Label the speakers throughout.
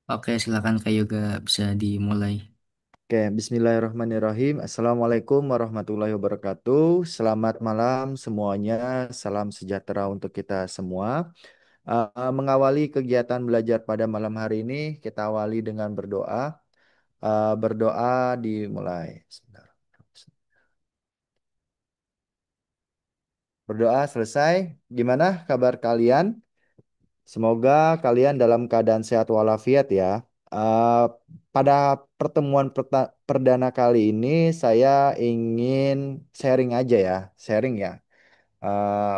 Speaker 1: Oke, silakan Kak Yoga bisa dimulai.
Speaker 2: Oke, Bismillahirrahmanirrahim. Assalamualaikum warahmatullahi wabarakatuh. Selamat malam semuanya. Salam sejahtera untuk kita semua. Mengawali kegiatan belajar pada malam hari ini, kita awali dengan berdoa. Berdoa dimulai. Sebentar. Berdoa selesai. Gimana kabar kalian? Semoga kalian dalam keadaan sehat walafiat ya. Eh, Pada pertemuan perdana kali ini saya ingin sharing aja ya, sharing ya.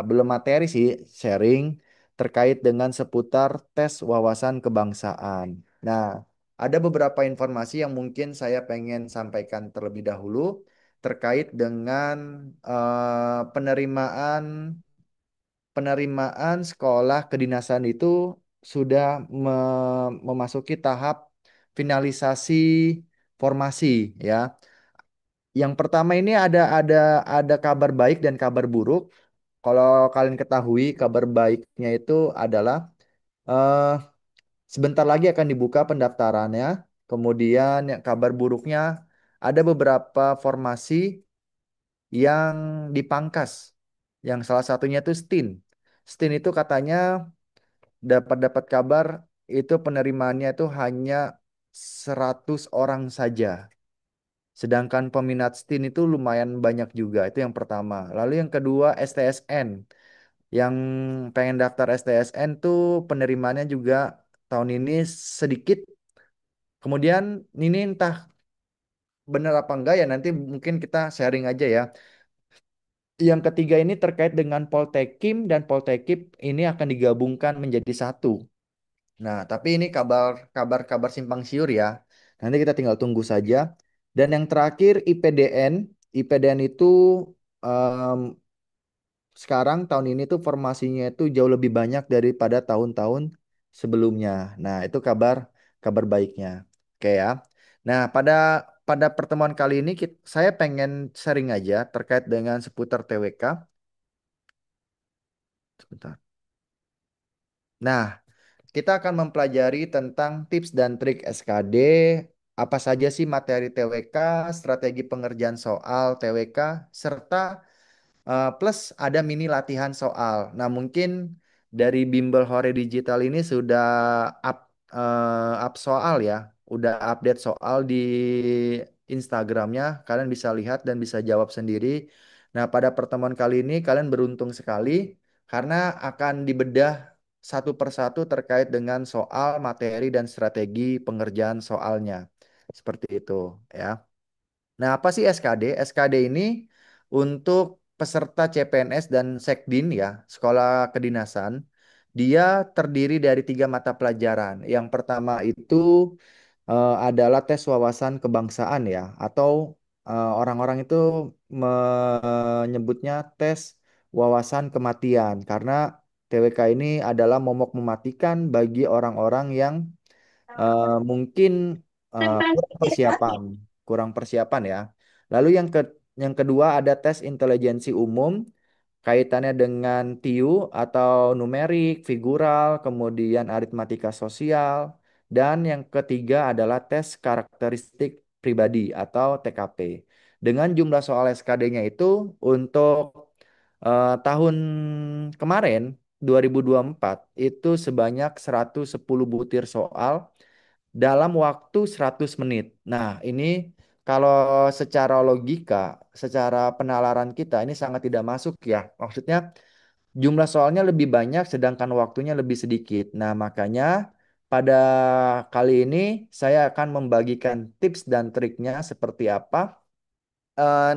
Speaker 2: Belum materi sih, sharing terkait dengan seputar tes wawasan kebangsaan. Nah, ada beberapa informasi yang mungkin saya pengen sampaikan terlebih dahulu terkait dengan penerimaan sekolah kedinasan itu sudah memasuki tahap finalisasi formasi ya. Yang pertama ini ada kabar baik dan kabar buruk. Kalau kalian ketahui kabar baiknya itu adalah eh, sebentar lagi akan dibuka pendaftarannya. Kemudian kabar buruknya ada beberapa formasi yang dipangkas. Yang salah satunya itu STIN. STIN itu katanya dapat dapat kabar itu penerimaannya itu hanya 100 orang saja. Sedangkan peminat STIN itu lumayan banyak juga. Itu yang pertama. Lalu yang kedua STSN. Yang pengen daftar STSN tuh penerimaannya juga tahun ini sedikit. Kemudian ini entah benar apa enggak ya, nanti mungkin kita sharing aja ya. Yang ketiga ini terkait dengan Poltekim dan Poltekip ini akan digabungkan menjadi satu. Nah, tapi ini kabar simpang siur ya. Nanti kita tinggal tunggu saja. Dan yang terakhir IPDN. IPDN itu em, sekarang tahun ini tuh formasinya itu jauh lebih banyak daripada tahun-tahun sebelumnya. Nah, itu kabar baiknya. Oke ya. Nah, pada pertemuan kali ini saya pengen sharing aja terkait dengan seputar TWK. Sebentar. Nah, kita akan mempelajari tentang tips dan trik SKD, apa saja sih materi TWK, strategi pengerjaan soal TWK, serta plus ada mini latihan soal. Nah, mungkin dari Bimbel Hore Digital ini sudah up up soal ya, udah update soal di Instagramnya. Kalian bisa lihat dan bisa jawab sendiri. Nah, pada pertemuan kali ini kalian beruntung sekali karena akan dibedah satu persatu terkait dengan soal, materi, dan strategi pengerjaan soalnya. Seperti itu ya. Nah, apa sih SKD? SKD ini untuk peserta CPNS dan Sekdin ya, sekolah kedinasan. Dia terdiri dari tiga mata pelajaran. Yang pertama itu adalah tes wawasan kebangsaan ya, atau orang-orang itu menyebutnya tes wawasan kematian karena TWK ini adalah momok mematikan bagi orang-orang yang mungkin kurang persiapan, ya. Lalu yang kedua ada tes intelijensi umum kaitannya dengan TIU atau numerik, figural, kemudian aritmatika sosial, dan yang ketiga adalah tes karakteristik pribadi atau TKP. Dengan jumlah soal SKD-nya itu untuk tahun kemarin 2024 itu sebanyak 110 butir soal dalam waktu 100 menit. Nah, ini kalau secara logika, secara penalaran kita ini sangat tidak masuk ya. Maksudnya jumlah soalnya lebih banyak sedangkan waktunya lebih sedikit. Nah, makanya pada kali ini saya akan membagikan tips dan triknya seperti apa.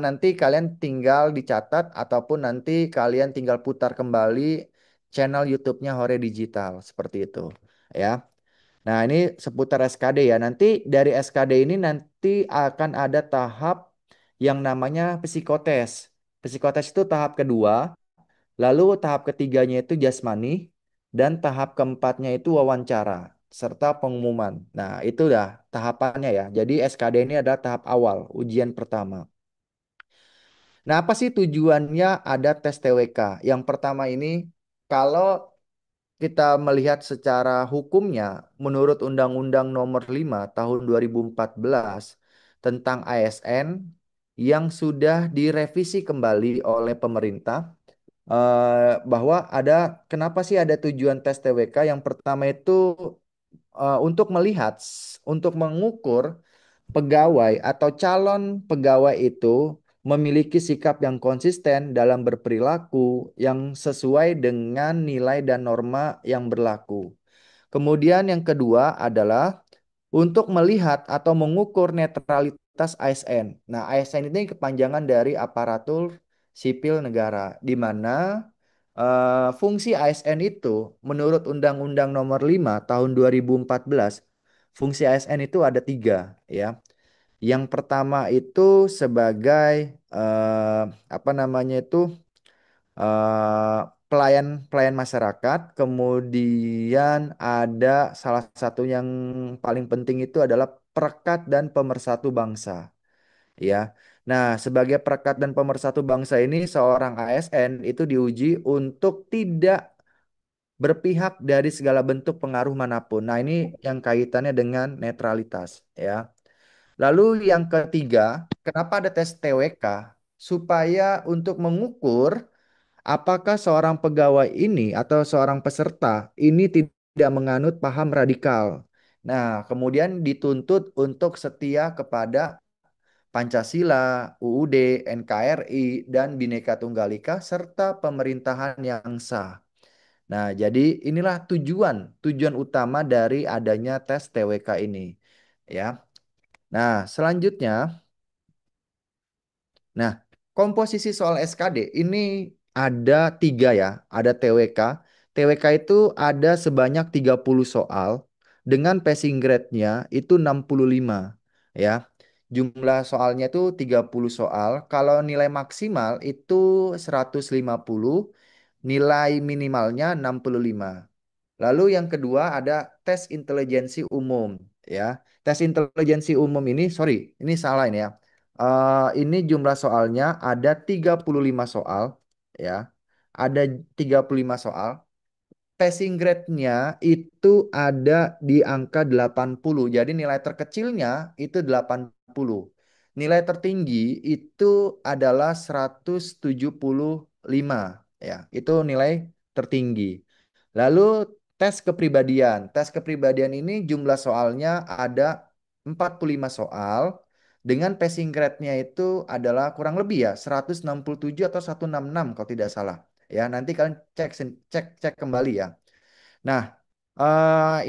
Speaker 2: Nanti kalian tinggal dicatat ataupun nanti kalian tinggal putar kembali channel YouTube-nya Hore Digital seperti itu ya. Nah, ini seputar SKD ya. Nanti dari SKD ini nanti akan ada tahap yang namanya psikotes. Psikotes itu tahap kedua, lalu tahap ketiganya itu jasmani, dan tahap keempatnya itu wawancara serta pengumuman. Nah, itu dah tahapannya ya. Jadi SKD ini adalah tahap awal, ujian pertama. Nah, apa sih tujuannya ada tes TWK? Yang pertama ini, kalau kita melihat secara hukumnya, menurut Undang-Undang Nomor 5 Tahun 2014 tentang ASN yang sudah direvisi kembali oleh pemerintah, bahwa ada kenapa sih ada tujuan tes TWK? Yang pertama itu untuk melihat, untuk mengukur pegawai atau calon pegawai itu memiliki sikap yang konsisten dalam berperilaku yang sesuai dengan nilai dan norma yang berlaku. Kemudian yang kedua adalah untuk melihat atau mengukur netralitas ASN. Nah, ASN ini kepanjangan dari aparatur sipil negara, di mana fungsi ASN itu menurut Undang-Undang Nomor 5 Tahun 2014, fungsi ASN itu ada tiga, ya. Yang pertama itu sebagai eh, apa namanya itu eh, pelayan pelayan masyarakat. Kemudian ada salah satu yang paling penting itu adalah perekat dan pemersatu bangsa, ya. Nah, sebagai perekat dan pemersatu bangsa ini seorang ASN itu diuji untuk tidak berpihak dari segala bentuk pengaruh manapun. Nah, ini yang kaitannya dengan netralitas, ya. Lalu yang ketiga, kenapa ada tes TWK? Supaya untuk mengukur apakah seorang pegawai ini atau seorang peserta ini tidak menganut paham radikal. Nah, kemudian dituntut untuk setia kepada Pancasila, UUD, NKRI, dan Bhinneka Tunggal Ika serta pemerintahan yang sah. Nah, jadi inilah tujuan utama dari adanya tes TWK ini, ya. Nah, selanjutnya, nah, komposisi soal SKD ini ada tiga, ya. Ada TWK. TWK itu ada sebanyak 30 soal dengan passing grade-nya itu 65, ya. Jumlah soalnya itu 30 soal. Kalau nilai maksimal itu 150, nilai minimalnya 65. Lalu yang kedua ada tes intelijensi umum, ya. Tes intelijensi umum ini, sorry, ini salah ini, ya. Ini jumlah soalnya ada 35 soal, ya. Ada 35 soal. Passing grade-nya itu ada di angka 80. Jadi nilai terkecilnya itu 80. Nilai tertinggi itu adalah 175, ya. Itu nilai tertinggi. Lalu tes kepribadian. Tes kepribadian ini jumlah soalnya ada 45 soal dengan passing grade-nya itu adalah kurang lebih, ya, 167 atau 166 kalau tidak salah. Ya, nanti kalian cek cek kembali, ya. Nah,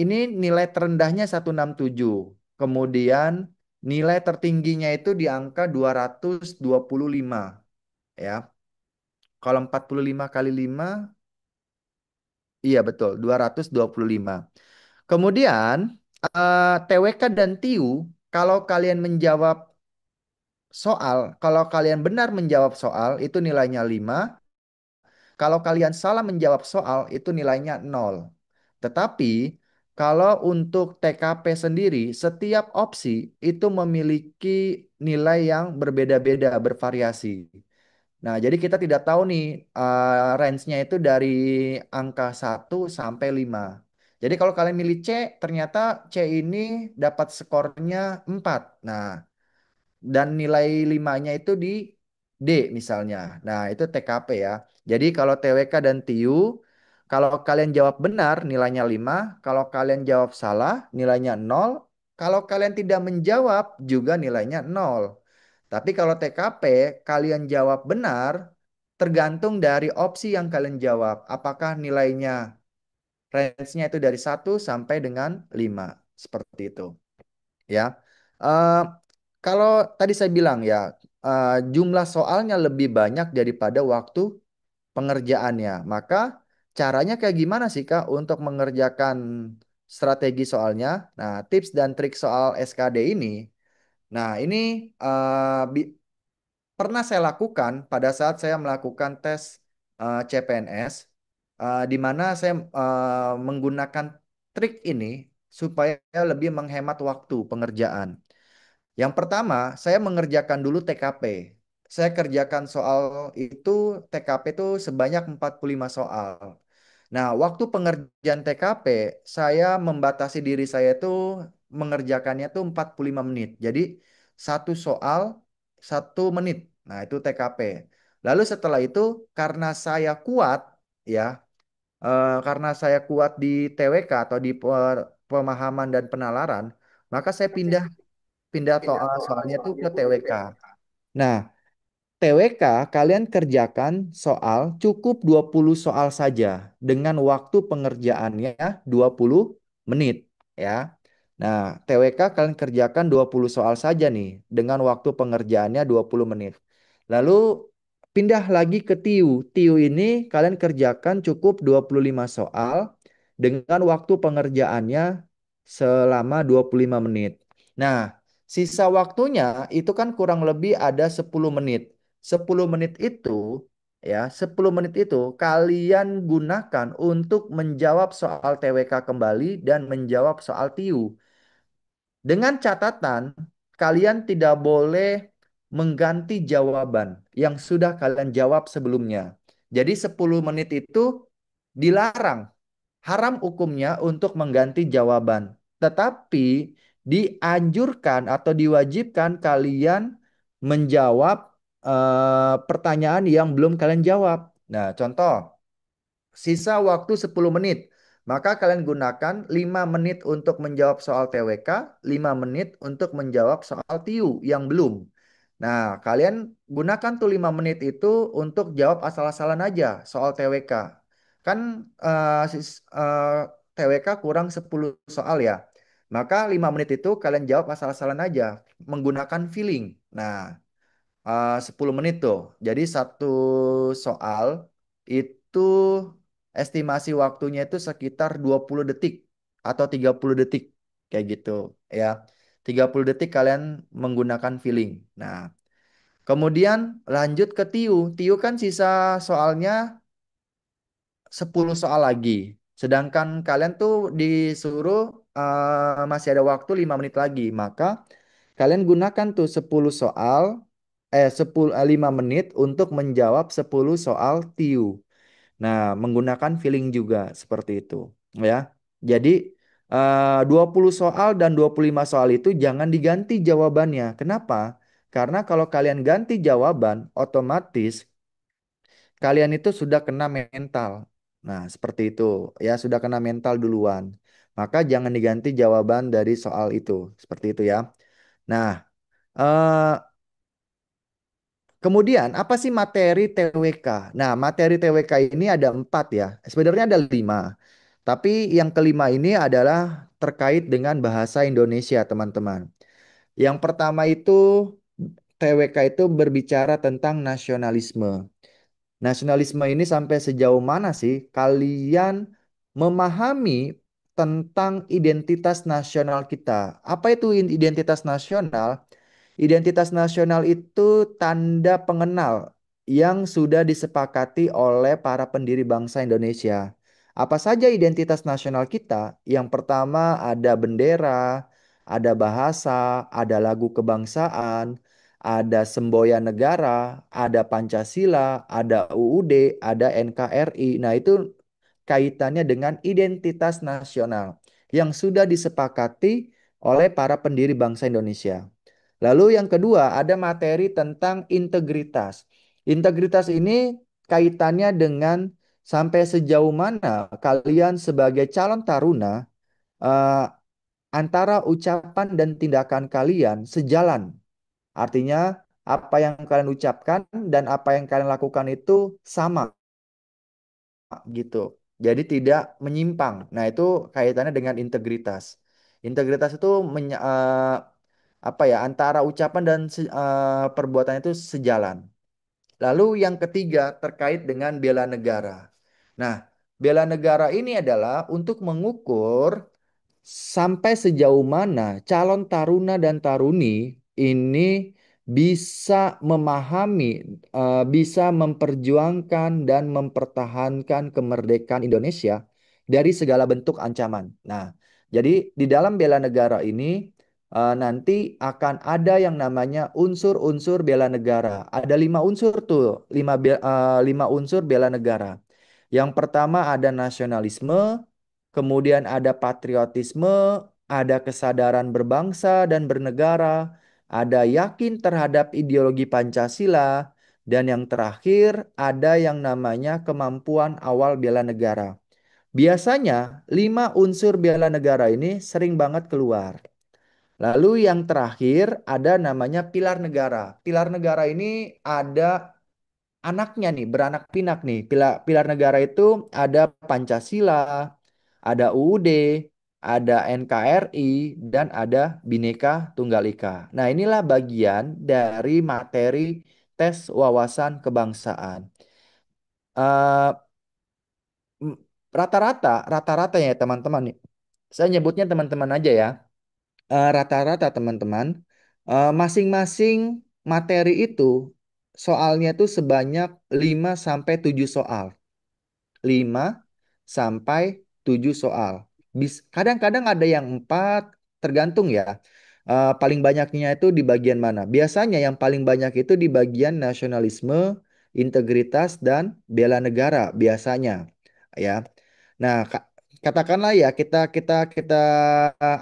Speaker 2: ini nilai terendahnya 167. Kemudian nilai tertingginya itu di angka 225, ya. Kalau 45 kali 5, iya betul, 225. Kemudian TWK dan TIU, kalau kalian menjawab kalau kalian benar menjawab soal itu nilainya 5. Kalau kalian salah menjawab soal itu nilainya 0. Tetapi kalau untuk TKP sendiri, setiap opsi itu memiliki nilai yang berbeda-beda, bervariasi. Nah, jadi kita tidak tahu nih range-nya itu dari angka 1 sampai 5. Jadi kalau kalian milih C, ternyata C ini dapat skornya 4. Nah, dan nilai limanya itu di D misalnya. Nah, itu TKP, ya. Jadi kalau TWK dan TIU, kalau kalian jawab benar nilainya 5, kalau kalian jawab salah nilainya 0, kalau kalian tidak menjawab juga nilainya 0. Tapi kalau TKP, kalian jawab benar tergantung dari opsi yang kalian jawab. Apakah nilainya range-nya itu dari 1 sampai dengan 5. Seperti itu, ya. Eh, Kalau tadi saya bilang, ya, jumlah soalnya lebih banyak daripada waktu pengerjaannya. Maka caranya kayak gimana sih, Kak, untuk mengerjakan strategi soalnya? Nah, tips dan trik soal SKD ini. Nah, ini pernah saya lakukan pada saat saya melakukan tes CPNS, di mana saya menggunakan trik ini supaya lebih menghemat waktu pengerjaan. Yang pertama, saya mengerjakan dulu TKP. Saya kerjakan soal itu TKP itu sebanyak 45 soal. Nah, waktu pengerjaan TKP, saya membatasi diri saya tuh mengerjakannya tuh 45 menit. Jadi satu soal 1 menit. Nah, itu TKP. Lalu setelah itu karena saya kuat ya, karena saya kuat di TWK atau di pemahaman dan penalaran, maka saya pindah pindah soalnya tuh ke TWK. Nah, TWK kalian kerjakan soal cukup 20 soal saja dengan waktu pengerjaannya 20 menit ya. Nah, TWK kalian kerjakan 20 soal saja nih dengan waktu pengerjaannya 20 menit. Lalu pindah lagi ke TIU. TIU ini kalian kerjakan cukup 25 soal dengan waktu pengerjaannya selama 25 menit. Nah, sisa waktunya itu kan kurang lebih ada 10 menit. 10 menit itu ya, 10 menit itu kalian gunakan untuk menjawab soal TWK kembali dan menjawab soal TIU. Dengan catatan kalian tidak boleh mengganti jawaban yang sudah kalian jawab sebelumnya. Jadi 10 menit itu dilarang, haram hukumnya untuk mengganti jawaban. Tetapi dianjurkan atau diwajibkan kalian menjawab pertanyaan yang belum kalian jawab. Nah, contoh, sisa waktu 10 menit. Maka kalian gunakan 5 menit untuk menjawab soal TWK, 5 menit untuk menjawab soal TIU yang belum. Nah, kalian gunakan tuh 5 menit itu untuk jawab asal-asalan aja soal TWK. Kan TWK kurang 10 soal ya. Maka 5 menit itu kalian jawab asal-asalan aja menggunakan feeling. Nah, 10 menit tuh. Jadi satu soal itu estimasi waktunya itu sekitar 20 detik atau 30 detik kayak gitu ya. 30 detik kalian menggunakan feeling. Nah, kemudian lanjut ke TIU. TIU kan sisa soalnya 10 soal lagi. Sedangkan kalian tuh disuruh masih ada waktu 5 menit lagi. Maka kalian gunakan tuh 10 soal 5 menit untuk menjawab 10 soal TIU. Nah, menggunakan feeling juga seperti itu ya. Jadi 20 soal dan 25 soal itu jangan diganti jawabannya. Kenapa? Karena kalau kalian ganti jawaban, otomatis kalian itu sudah kena mental. Nah, seperti itu ya, sudah kena mental duluan. Maka jangan diganti jawaban dari soal itu. Seperti itu ya. Nah, eh, kemudian apa sih materi TWK? Nah, materi TWK ini ada 4 ya. Sebenarnya ada 5. Tapi yang kelima ini adalah terkait dengan bahasa Indonesia, teman-teman. Yang pertama itu TWK itu berbicara tentang nasionalisme. Nasionalisme ini sampai sejauh mana sih kalian memahami tentang identitas nasional kita? Apa itu identitas nasional? Identitas nasional itu tanda pengenal yang sudah disepakati oleh para pendiri bangsa Indonesia. Apa saja identitas nasional kita? Yang pertama ada bendera, ada bahasa, ada lagu kebangsaan, ada semboyan negara, ada Pancasila, ada UUD, ada NKRI. Nah, itu kaitannya dengan identitas nasional yang sudah disepakati oleh para pendiri bangsa Indonesia. Lalu yang kedua ada materi tentang integritas. Integritas ini kaitannya dengan sampai sejauh mana kalian sebagai calon taruna eh, antara ucapan dan tindakan kalian sejalan. Artinya apa yang kalian ucapkan dan apa yang kalian lakukan itu sama gitu. Jadi tidak menyimpang. Nah, itu kaitannya dengan integritas. Integritas itu apa ya, antara ucapan dan perbuatan itu sejalan. Lalu yang ketiga terkait dengan bela negara. Nah, bela negara ini adalah untuk mengukur sampai sejauh mana calon taruna dan taruni ini bisa memahami, bisa memperjuangkan dan mempertahankan kemerdekaan Indonesia dari segala bentuk ancaman. Nah, jadi di dalam bela negara ini nanti akan ada yang namanya unsur-unsur bela negara. Ada 5 unsur tuh, 5 unsur bela negara. Yang pertama ada nasionalisme, kemudian ada patriotisme, ada kesadaran berbangsa dan bernegara, ada yakin terhadap ideologi Pancasila, dan yang terakhir ada yang namanya kemampuan awal bela negara. Biasanya 5 unsur bela negara ini sering banget keluar. Lalu yang terakhir ada namanya pilar negara. Pilar negara ini ada anaknya nih, beranak pinak nih. Pilar negara itu ada Pancasila, ada UUD, ada NKRI, dan ada Bhinneka Tunggal Ika. Nah, inilah bagian dari materi tes wawasan kebangsaan. Eh, m- rata-rata ya teman-teman nih. Saya nyebutnya teman-teman aja ya. Rata-rata teman-teman, masing-masing materi itu soalnya itu sebanyak 5 sampai 7 soal. 5 sampai 7 soal. Kadang-kadang ada yang 4, tergantung ya. Paling banyaknya itu di bagian mana? Biasanya yang paling banyak itu di bagian nasionalisme, integritas, dan bela negara biasanya. Ya. Nah, katakanlah ya kita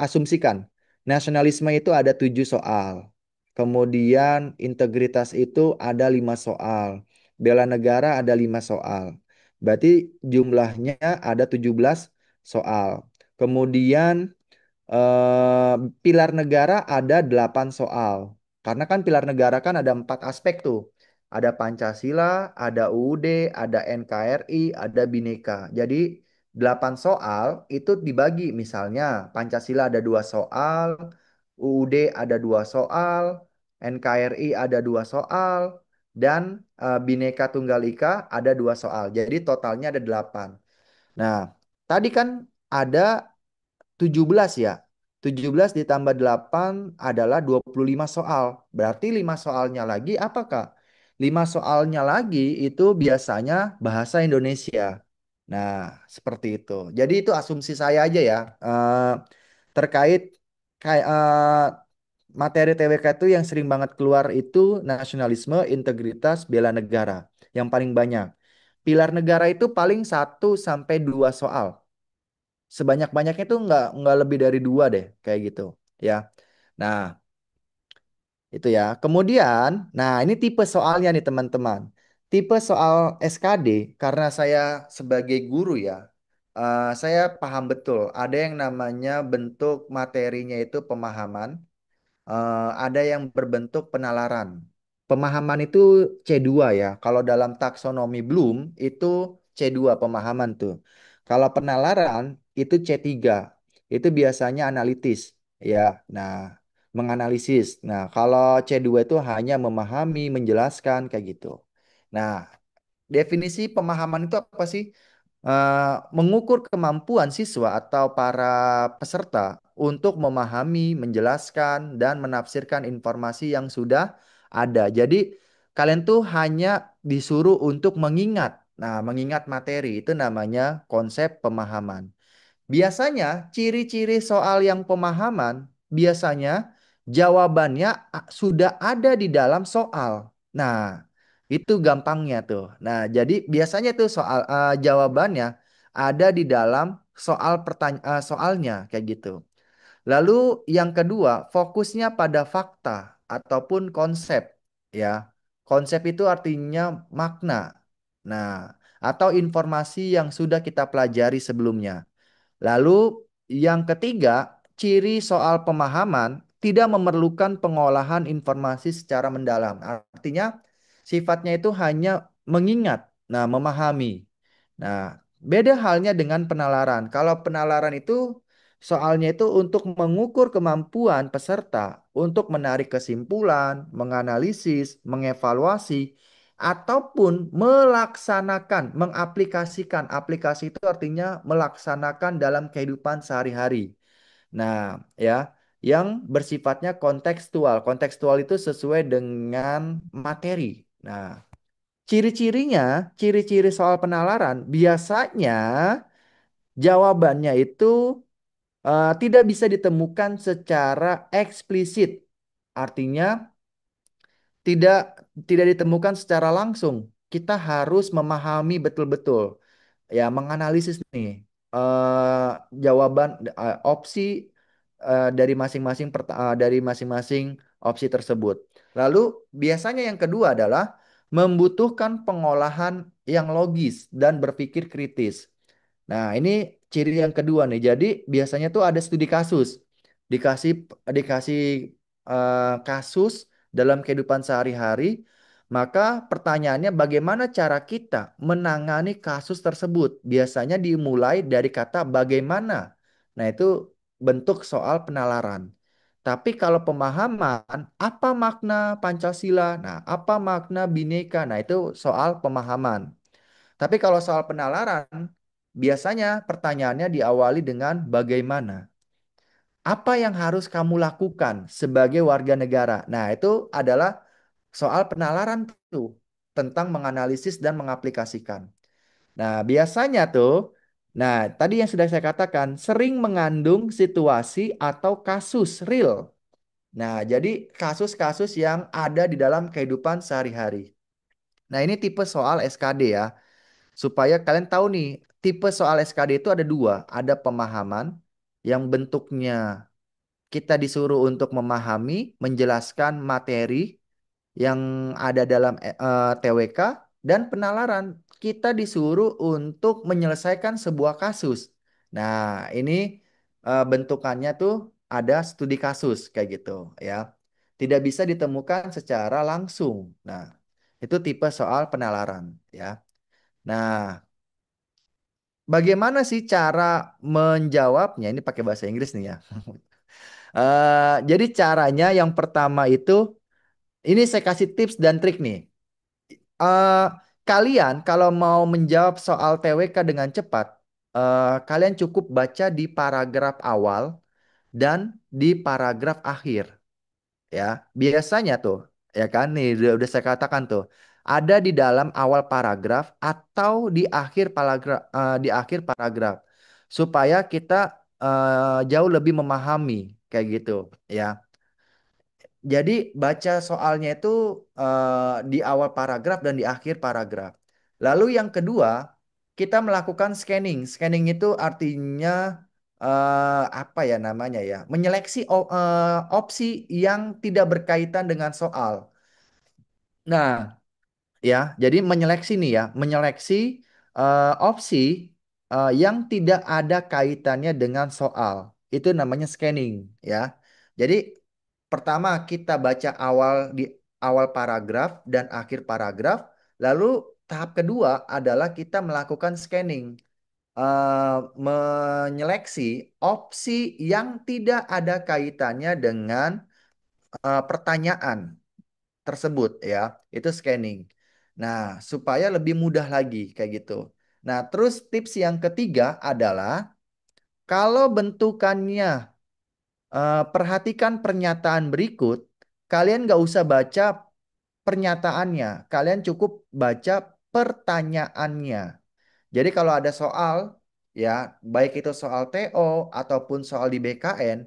Speaker 2: asumsikan nasionalisme itu ada 7 soal. Kemudian integritas itu ada 5 soal. Bela negara ada 5 soal. Berarti jumlahnya ada 17 soal. Kemudian eh, pilar negara ada 8 soal. Karena kan pilar negara kan ada 4 aspek tuh. Ada Pancasila, ada UUD, ada NKRI, ada Bhinneka. Jadi 8 soal itu dibagi. Misalnya Pancasila ada 2 soal, UUD ada 2 soal, NKRI ada 2 soal, dan Bhinneka Tunggal Ika ada 2 soal. Jadi totalnya ada 8. Nah, tadi kan ada 17 ya. 17 ditambah 8 adalah 25 soal. Berarti 5 soalnya lagi apa, Kak? 5 soalnya lagi itu biasanya bahasa Indonesia. Nah, seperti itu. Jadi itu asumsi saya aja ya. Terkait kayak materi TWK itu yang sering banget keluar itu nasionalisme, integritas, bela negara. Yang paling banyak. Pilar negara itu paling 1 sampai 2 soal, sebanyak-banyaknya tuh nggak lebih dari 2 deh kayak gitu ya. Nah, itu ya. Kemudian, nah ini tipe soalnya nih teman-teman. Tipe soal SKD, karena saya sebagai guru ya, saya paham betul ada yang namanya bentuk materinya itu pemahaman, ada yang berbentuk penalaran. Pemahaman itu C2 ya. Kalau dalam taksonomi Bloom itu C2 pemahaman tuh. Kalau penalaran itu C3. Itu biasanya analitis ya. Nah, menganalisis. Nah, kalau C2 itu hanya memahami, menjelaskan kayak gitu. Nah, definisi pemahaman itu apa sih? Mengukur kemampuan siswa atau para peserta untuk memahami, menjelaskan, dan menafsirkan informasi yang sudah ada. Jadi, kalian tuh hanya disuruh untuk mengingat. Nah, mengingat materi itu namanya konsep pemahaman. Biasanya ciri-ciri soal yang pemahaman, biasanya jawabannya sudah ada di dalam soal. Nah, itu gampangnya tuh. Nah, jadi biasanya tuh soal jawabannya ada di dalam soalnya kayak gitu. Lalu yang kedua, fokusnya pada fakta ataupun konsep ya. Konsep itu artinya makna. Nah, atau informasi yang sudah kita pelajari sebelumnya. Lalu yang ketiga, ciri soal pemahaman tidak memerlukan pengolahan informasi secara mendalam. Artinya sifatnya itu hanya mengingat, nah memahami. Nah, beda halnya dengan penalaran. Kalau penalaran itu soalnya itu untuk mengukur kemampuan peserta untuk menarik kesimpulan, menganalisis, mengevaluasi, ataupun melaksanakan, mengaplikasikan. Aplikasi itu artinya melaksanakan dalam kehidupan sehari-hari. Nah, ya, yang bersifatnya kontekstual. Kontekstual itu sesuai dengan materi. Nah, ciri-cirinya, ciri-ciri soal penalaran, biasanya jawabannya itu tidak bisa ditemukan secara eksplisit. Artinya tidak tidak ditemukan secara langsung. Kita harus memahami betul-betul. ya menganalisis nih eh, jawaban opsi dari masing-masing opsi tersebut. Lalu biasanya yang kedua adalah membutuhkan pengolahan yang logis dan berpikir kritis. Nah, ini ciri yang kedua nih. Jadi biasanya tuh ada studi kasus. Dikasih dikasih kasus dalam kehidupan sehari-hari, maka pertanyaannya bagaimana cara kita menangani kasus tersebut? Biasanya dimulai dari kata bagaimana. Nah, itu bentuk soal penalaran. Tapi kalau pemahaman, apa makna Pancasila? Nah, apa makna Bhinneka? Nah, itu soal pemahaman. Tapi kalau soal penalaran, biasanya pertanyaannya diawali dengan bagaimana. Apa yang harus kamu lakukan sebagai warga negara? Nah, itu adalah soal penalaran tuh tentang menganalisis dan mengaplikasikan. Nah, biasanya tuh, nah tadi yang sudah saya katakan sering mengandung situasi atau kasus real. Nah, jadi kasus-kasus yang ada di dalam kehidupan sehari-hari. Nah, ini tipe soal SKD ya. Supaya kalian tahu nih, tipe soal SKD itu ada dua. Ada pemahaman yang bentuknya kita disuruh untuk memahami, menjelaskan materi yang ada dalam TWK dan penalaran. Kita disuruh untuk menyelesaikan sebuah kasus. Nah, ini bentukannya tuh ada studi kasus kayak gitu ya. Tidak bisa ditemukan secara langsung. Nah, itu tipe soal penalaran ya. Nah, bagaimana sih cara menjawabnya? Ini pakai bahasa Inggris nih ya. Jadi caranya yang pertama itu, ini saya kasih tips dan trik nih. Eh, Kalian kalau mau menjawab soal TWK dengan cepat, kalian cukup baca di paragraf awal dan di paragraf akhir. Ya, biasanya tuh, ya kan, nih udah saya katakan tuh, ada di dalam awal paragraf atau di akhir paragraf, supaya kita jauh lebih memahami kayak gitu, ya. Jadi baca soalnya itu di awal paragraf dan di akhir paragraf. Lalu yang kedua, kita melakukan scanning. Scanning itu artinya apa ya namanya ya? Menyeleksi opsi yang tidak berkaitan dengan soal. Nah, ya, jadi menyeleksi nih ya, menyeleksi opsi yang tidak ada kaitannya dengan soal. Itu namanya scanning, ya. Jadi pertama kita baca di awal paragraf dan akhir paragraf, lalu tahap kedua adalah kita melakukan scanning, menyeleksi opsi yang tidak ada kaitannya dengan pertanyaan tersebut ya, itu scanning. Nah, supaya lebih mudah lagi kayak gitu. Nah, terus tips yang ketiga adalah kalau bentukannya, perhatikan pernyataan berikut, kalian nggak usah baca pernyataannya, kalian cukup baca pertanyaannya. Jadi kalau ada soal, ya, baik itu soal TO ataupun soal di BKN,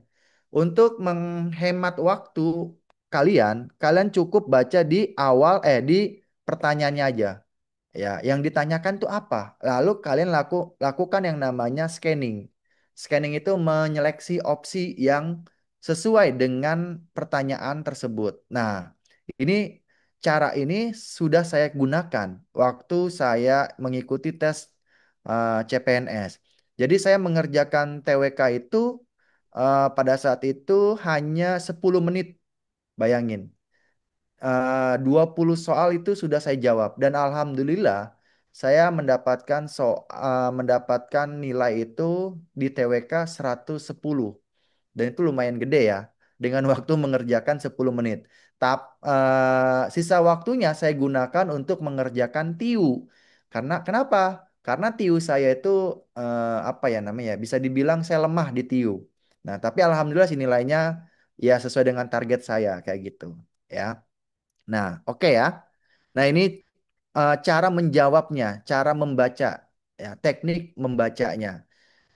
Speaker 2: untuk menghemat waktu kalian, kalian cukup baca di awal, di pertanyaannya aja. Ya, yang ditanyakan tuh apa? Lalu kalian lakukan yang namanya scanning. Scanning itu menyeleksi opsi yang sesuai dengan pertanyaan tersebut. Nah, ini cara ini sudah saya gunakan waktu saya mengikuti tes CPNS. Jadi saya mengerjakan TWK itu pada saat itu hanya 10 menit, bayangin. 20 soal itu sudah saya jawab dan alhamdulillah saya mendapatkan nilai itu di TWK 110 dan itu lumayan gede ya dengan waktu mengerjakan 10 menit. Sisa waktunya saya gunakan untuk mengerjakan TIU. Karena kenapa? Karena TIU saya itu apa ya namanya? Bisa dibilang saya lemah di TIU. Nah, tapi alhamdulillah sih nilainya ya sesuai dengan target saya kayak gitu, ya. Nah, oke ya. Nah, ini cara menjawabnya, cara membaca, ya, teknik membacanya.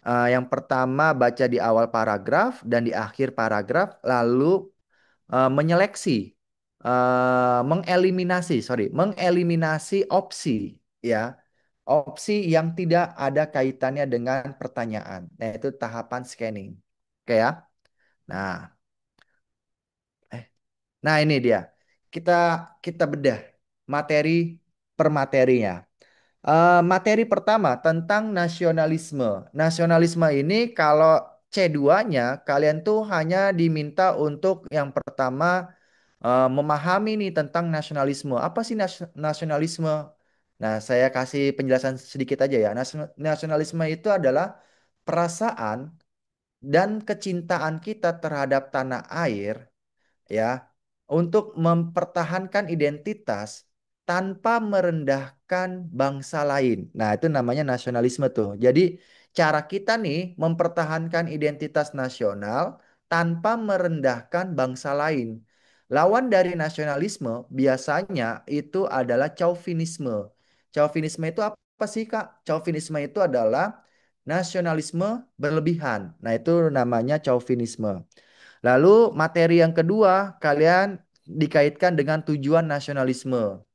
Speaker 2: Yang pertama baca di awal paragraf dan di akhir paragraf, lalu menyeleksi, mengeliminasi opsi, ya. opsi yang tidak ada kaitannya dengan pertanyaan. Nah, itu tahapan scanning. Oke ya. Nah, eh, nah ini dia. Kita kita bedah materi per materinya. Materi pertama tentang nasionalisme. Nasionalisme ini kalau C2-nya kalian tuh hanya diminta untuk yang pertama memahami nih tentang nasionalisme. Apa sih nasionalisme? Nah, saya kasih penjelasan sedikit aja ya. Nasionalisme itu adalah perasaan dan kecintaan kita terhadap tanah air ya, untuk mempertahankan identitas tanpa merendahkan bangsa lain. Nah, itu namanya nasionalisme tuh. Jadi, cara kita nih mempertahankan identitas nasional tanpa merendahkan bangsa lain. Lawan dari nasionalisme biasanya itu adalah chauvinisme. Chauvinisme itu apa sih, Kak? Chauvinisme itu adalah nasionalisme berlebihan. Nah, itu namanya chauvinisme. Lalu materi yang kedua, kalian dikaitkan dengan tujuan nasionalisme.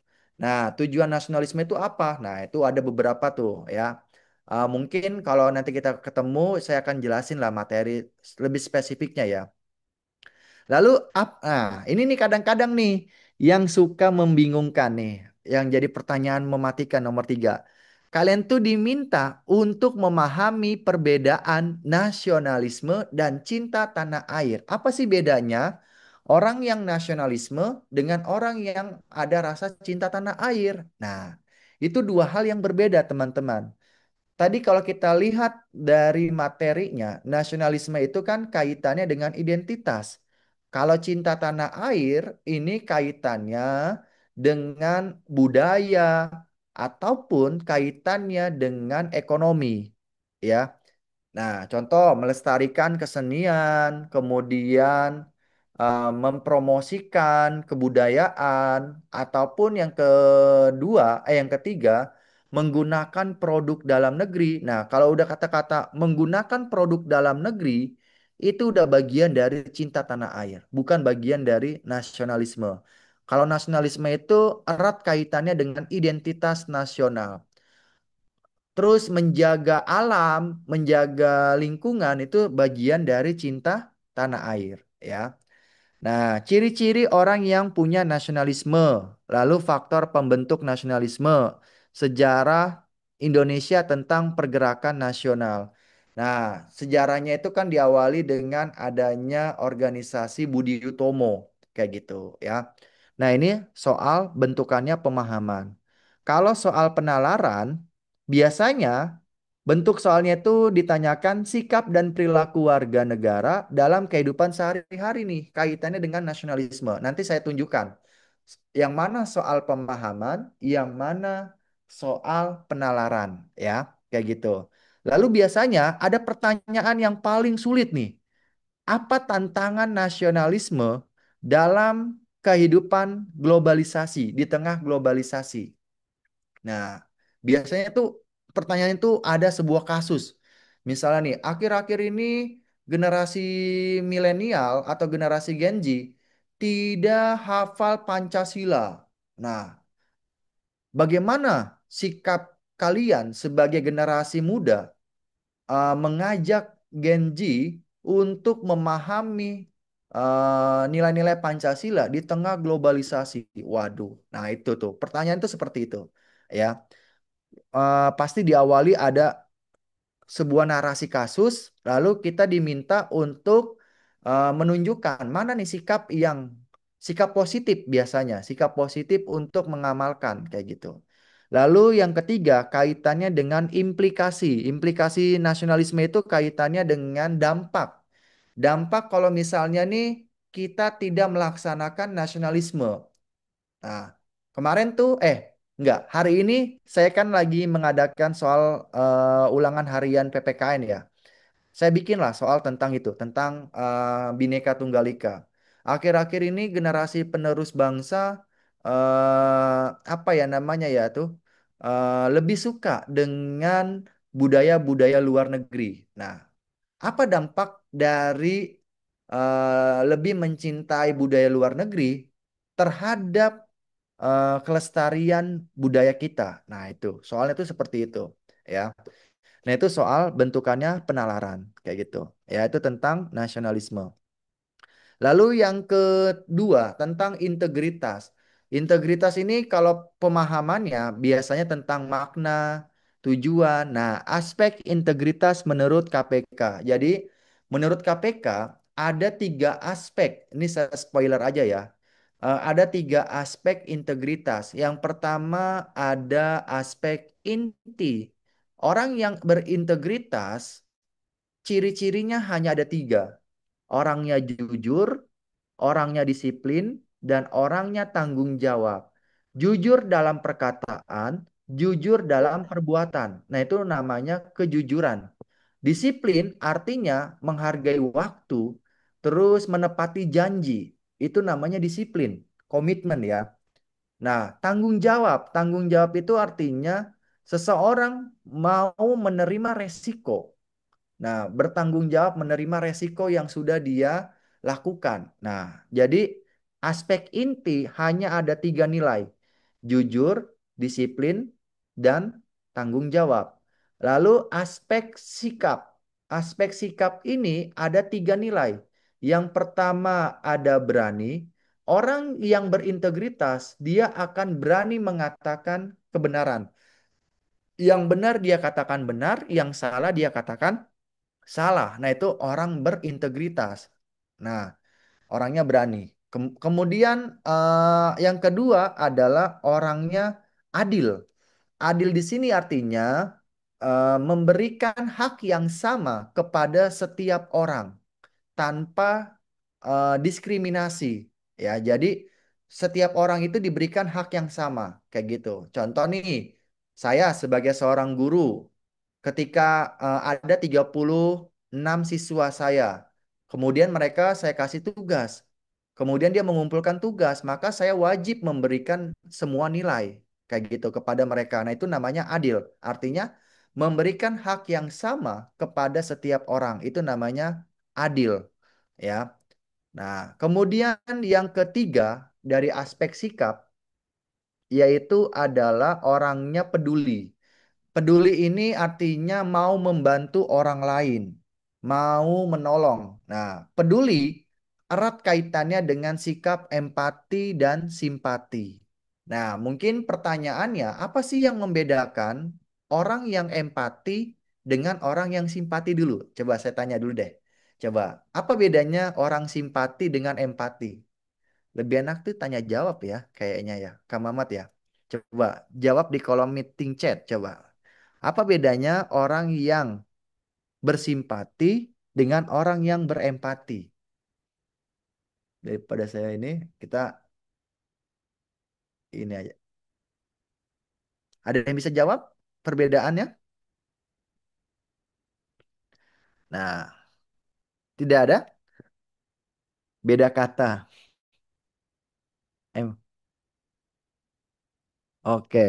Speaker 2: Nah, tujuan nasionalisme itu apa? Nah, itu ada beberapa tuh ya. Mungkin kalau nanti kita ketemu, saya akan jelasin lah materi lebih spesifiknya ya. Lalu, ini nih kadang-kadang nih yang suka membingungkan nih, yang jadi pertanyaan mematikan nomor tiga. Kalian tuh diminta untuk memahami perbedaan nasionalisme dan cinta tanah air. Apa sih bedanya orang yang nasionalisme dengan orang yang ada rasa cinta tanah air? Nah, itu dua hal yang berbeda, teman-teman. Tadi kalau kita lihat dari materinya, nasionalisme itu kan kaitannya dengan identitas. Kalau cinta tanah air ini kaitannya dengan budaya ataupun kaitannya dengan ekonomi, ya. Nah, contoh melestarikan kesenian, kemudian mempromosikan kebudayaan, ataupun yang kedua, yang ketiga, menggunakan produk dalam negeri. Nah, kalau udah kata-kata menggunakan produk dalam negeri, itu udah bagian dari cinta tanah air, bukan bagian dari nasionalisme. Kalau nasionalisme itu erat kaitannya dengan identitas nasional. Terus menjaga alam, menjaga lingkungan itu bagian dari cinta tanah air, ya. Nah, ciri-ciri orang yang punya nasionalisme, lalu faktor pembentuk nasionalisme, sejarah Indonesia tentang pergerakan nasional. Nah, sejarahnya itu kan diawali dengan adanya organisasi Budi Utomo, kayak gitu ya. Nah, ini soal bentukannya pemahaman. Kalau soal penalaran, biasanya bentuk soalnya itu ditanyakan sikap dan perilaku warga negara dalam kehidupan sehari-hari nih, kaitannya dengan nasionalisme. Nanti saya tunjukkan yang mana soal pemahaman, yang mana soal penalaran, ya, kayak gitu. Lalu biasanya ada pertanyaan yang paling sulit nih. Apa tantangan nasionalisme dalam kehidupan globalisasi, di tengah globalisasi? Nah, biasanya tuh pertanyaan itu ada sebuah kasus. Misalnya nih, akhir-akhir ini generasi milenial atau generasi Gen Z tidak hafal Pancasila. Nah, bagaimana sikap kalian sebagai generasi muda mengajak Gen Z untuk memahami nilai-nilai Pancasila di tengah globalisasi? Waduh, nah itu tuh pertanyaan itu seperti itu, ya. Pasti diawali ada sebuah narasi kasus, lalu kita diminta untuk menunjukkan mana nih sikap positif biasanya, sikap positif untuk mengamalkan kayak gitu. Lalu yang ketiga kaitannya dengan implikasi. Implikasi nasionalisme itu kaitannya dengan dampak. Dampak kalau misalnya nih kita tidak melaksanakan nasionalisme. Nah, kemarin tuh, enggak, hari ini saya kan lagi mengadakan soal ulangan harian PPKN ya. Saya bikinlah soal tentang itu, tentang Bhinneka Tunggal Ika. Akhir-akhir ini generasi penerus bangsa, apa ya namanya ya tuh, lebih suka dengan budaya-budaya luar negeri. Nah, apa dampak dari lebih mencintai budaya luar negeri terhadap kelestarian budaya kita. Nah, itu soalnya itu seperti itu, ya. Nah, itu soal bentukannya penalaran kayak gitu. Ya, itu tentang nasionalisme. Lalu yang kedua tentang integritas. Integritas ini kalau pemahamannya biasanya tentang makna, tujuan. Nah, aspek integritas menurut KPK. Jadi menurut KPK ada tiga aspek. Ini saya spoiler aja ya. Ada tiga aspek integritas. Yang pertama ada aspek inti. Orang yang berintegritas, ciri-cirinya hanya ada tiga. Orangnya jujur, orangnya disiplin, dan orangnya tanggung jawab. Jujur dalam perkataan, jujur dalam perbuatan. Nah, itu namanya kejujuran. Disiplin artinya menghargai waktu, terus menepati janji. Itu namanya disiplin, komitmen ya. Nah, tanggung jawab. Tanggung jawab itu artinya seseorang mau menerima resiko. Nah, bertanggung jawab menerima resiko yang sudah dia lakukan. Nah, jadi aspek inti hanya ada tiga nilai. Jujur, disiplin, dan tanggung jawab. Lalu aspek sikap. Aspek sikap ini ada tiga nilai. Yang pertama ada berani. Orang yang berintegritas, dia akan berani mengatakan kebenaran. Yang benar dia katakan benar, yang salah dia katakan salah. Nah, itu orang berintegritas. Nah, orangnya berani. Kemudian yang kedua adalah orangnya adil. Adil di sini artinya memberikan hak yang sama kepada setiap orang tanpa diskriminasi. Ya, jadi setiap orang itu diberikan hak yang sama, kayak gitu. Contoh nih, saya sebagai seorang guru, ketika ada 36 siswa saya. Kemudian mereka saya kasih tugas. Kemudian dia mengumpulkan tugas, maka saya wajib memberikan semua nilai kayak gitu kepada mereka. Nah, itu namanya adil. Artinya memberikan hak yang sama kepada setiap orang. Itu namanya adil, ya. Nah, kemudian yang ketiga dari aspek sikap yaitu adalah orangnya peduli. Peduli ini artinya mau membantu orang lain, mau menolong. Nah, peduli erat kaitannya dengan sikap empati dan simpati. Nah, mungkin pertanyaannya, apa sih yang membedakan orang yang empati dengan orang yang simpati dulu? Coba saya tanya dulu deh. Coba, apa bedanya orang simpati dengan empati? Lebih enak tuh tanya jawab ya, kayaknya ya, Kak Mamat ya. Coba jawab di kolom meeting chat, coba. Apa bedanya orang yang bersimpati dengan orang yang berempati? Daripada saya ini, kita ini aja. Ada yang bisa jawab perbedaannya? Nah, tidak ada beda kata. Em, Oke.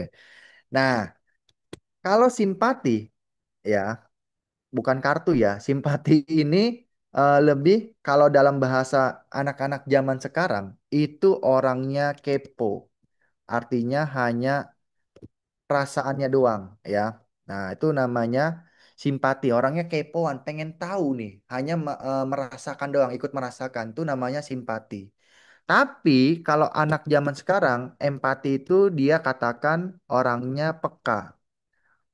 Speaker 2: Nah, kalau simpati ya, bukan kartu ya. Simpati ini lebih kalau dalam bahasa anak-anak zaman sekarang itu orangnya kepo. Artinya hanya perasaannya doang ya. Nah, itu namanya simpati. Orangnya kepoan, pengen tahu nih, hanya merasakan doang, ikut merasakan. Itu namanya simpati. Tapi kalau anak zaman sekarang, empati itu dia katakan orangnya peka.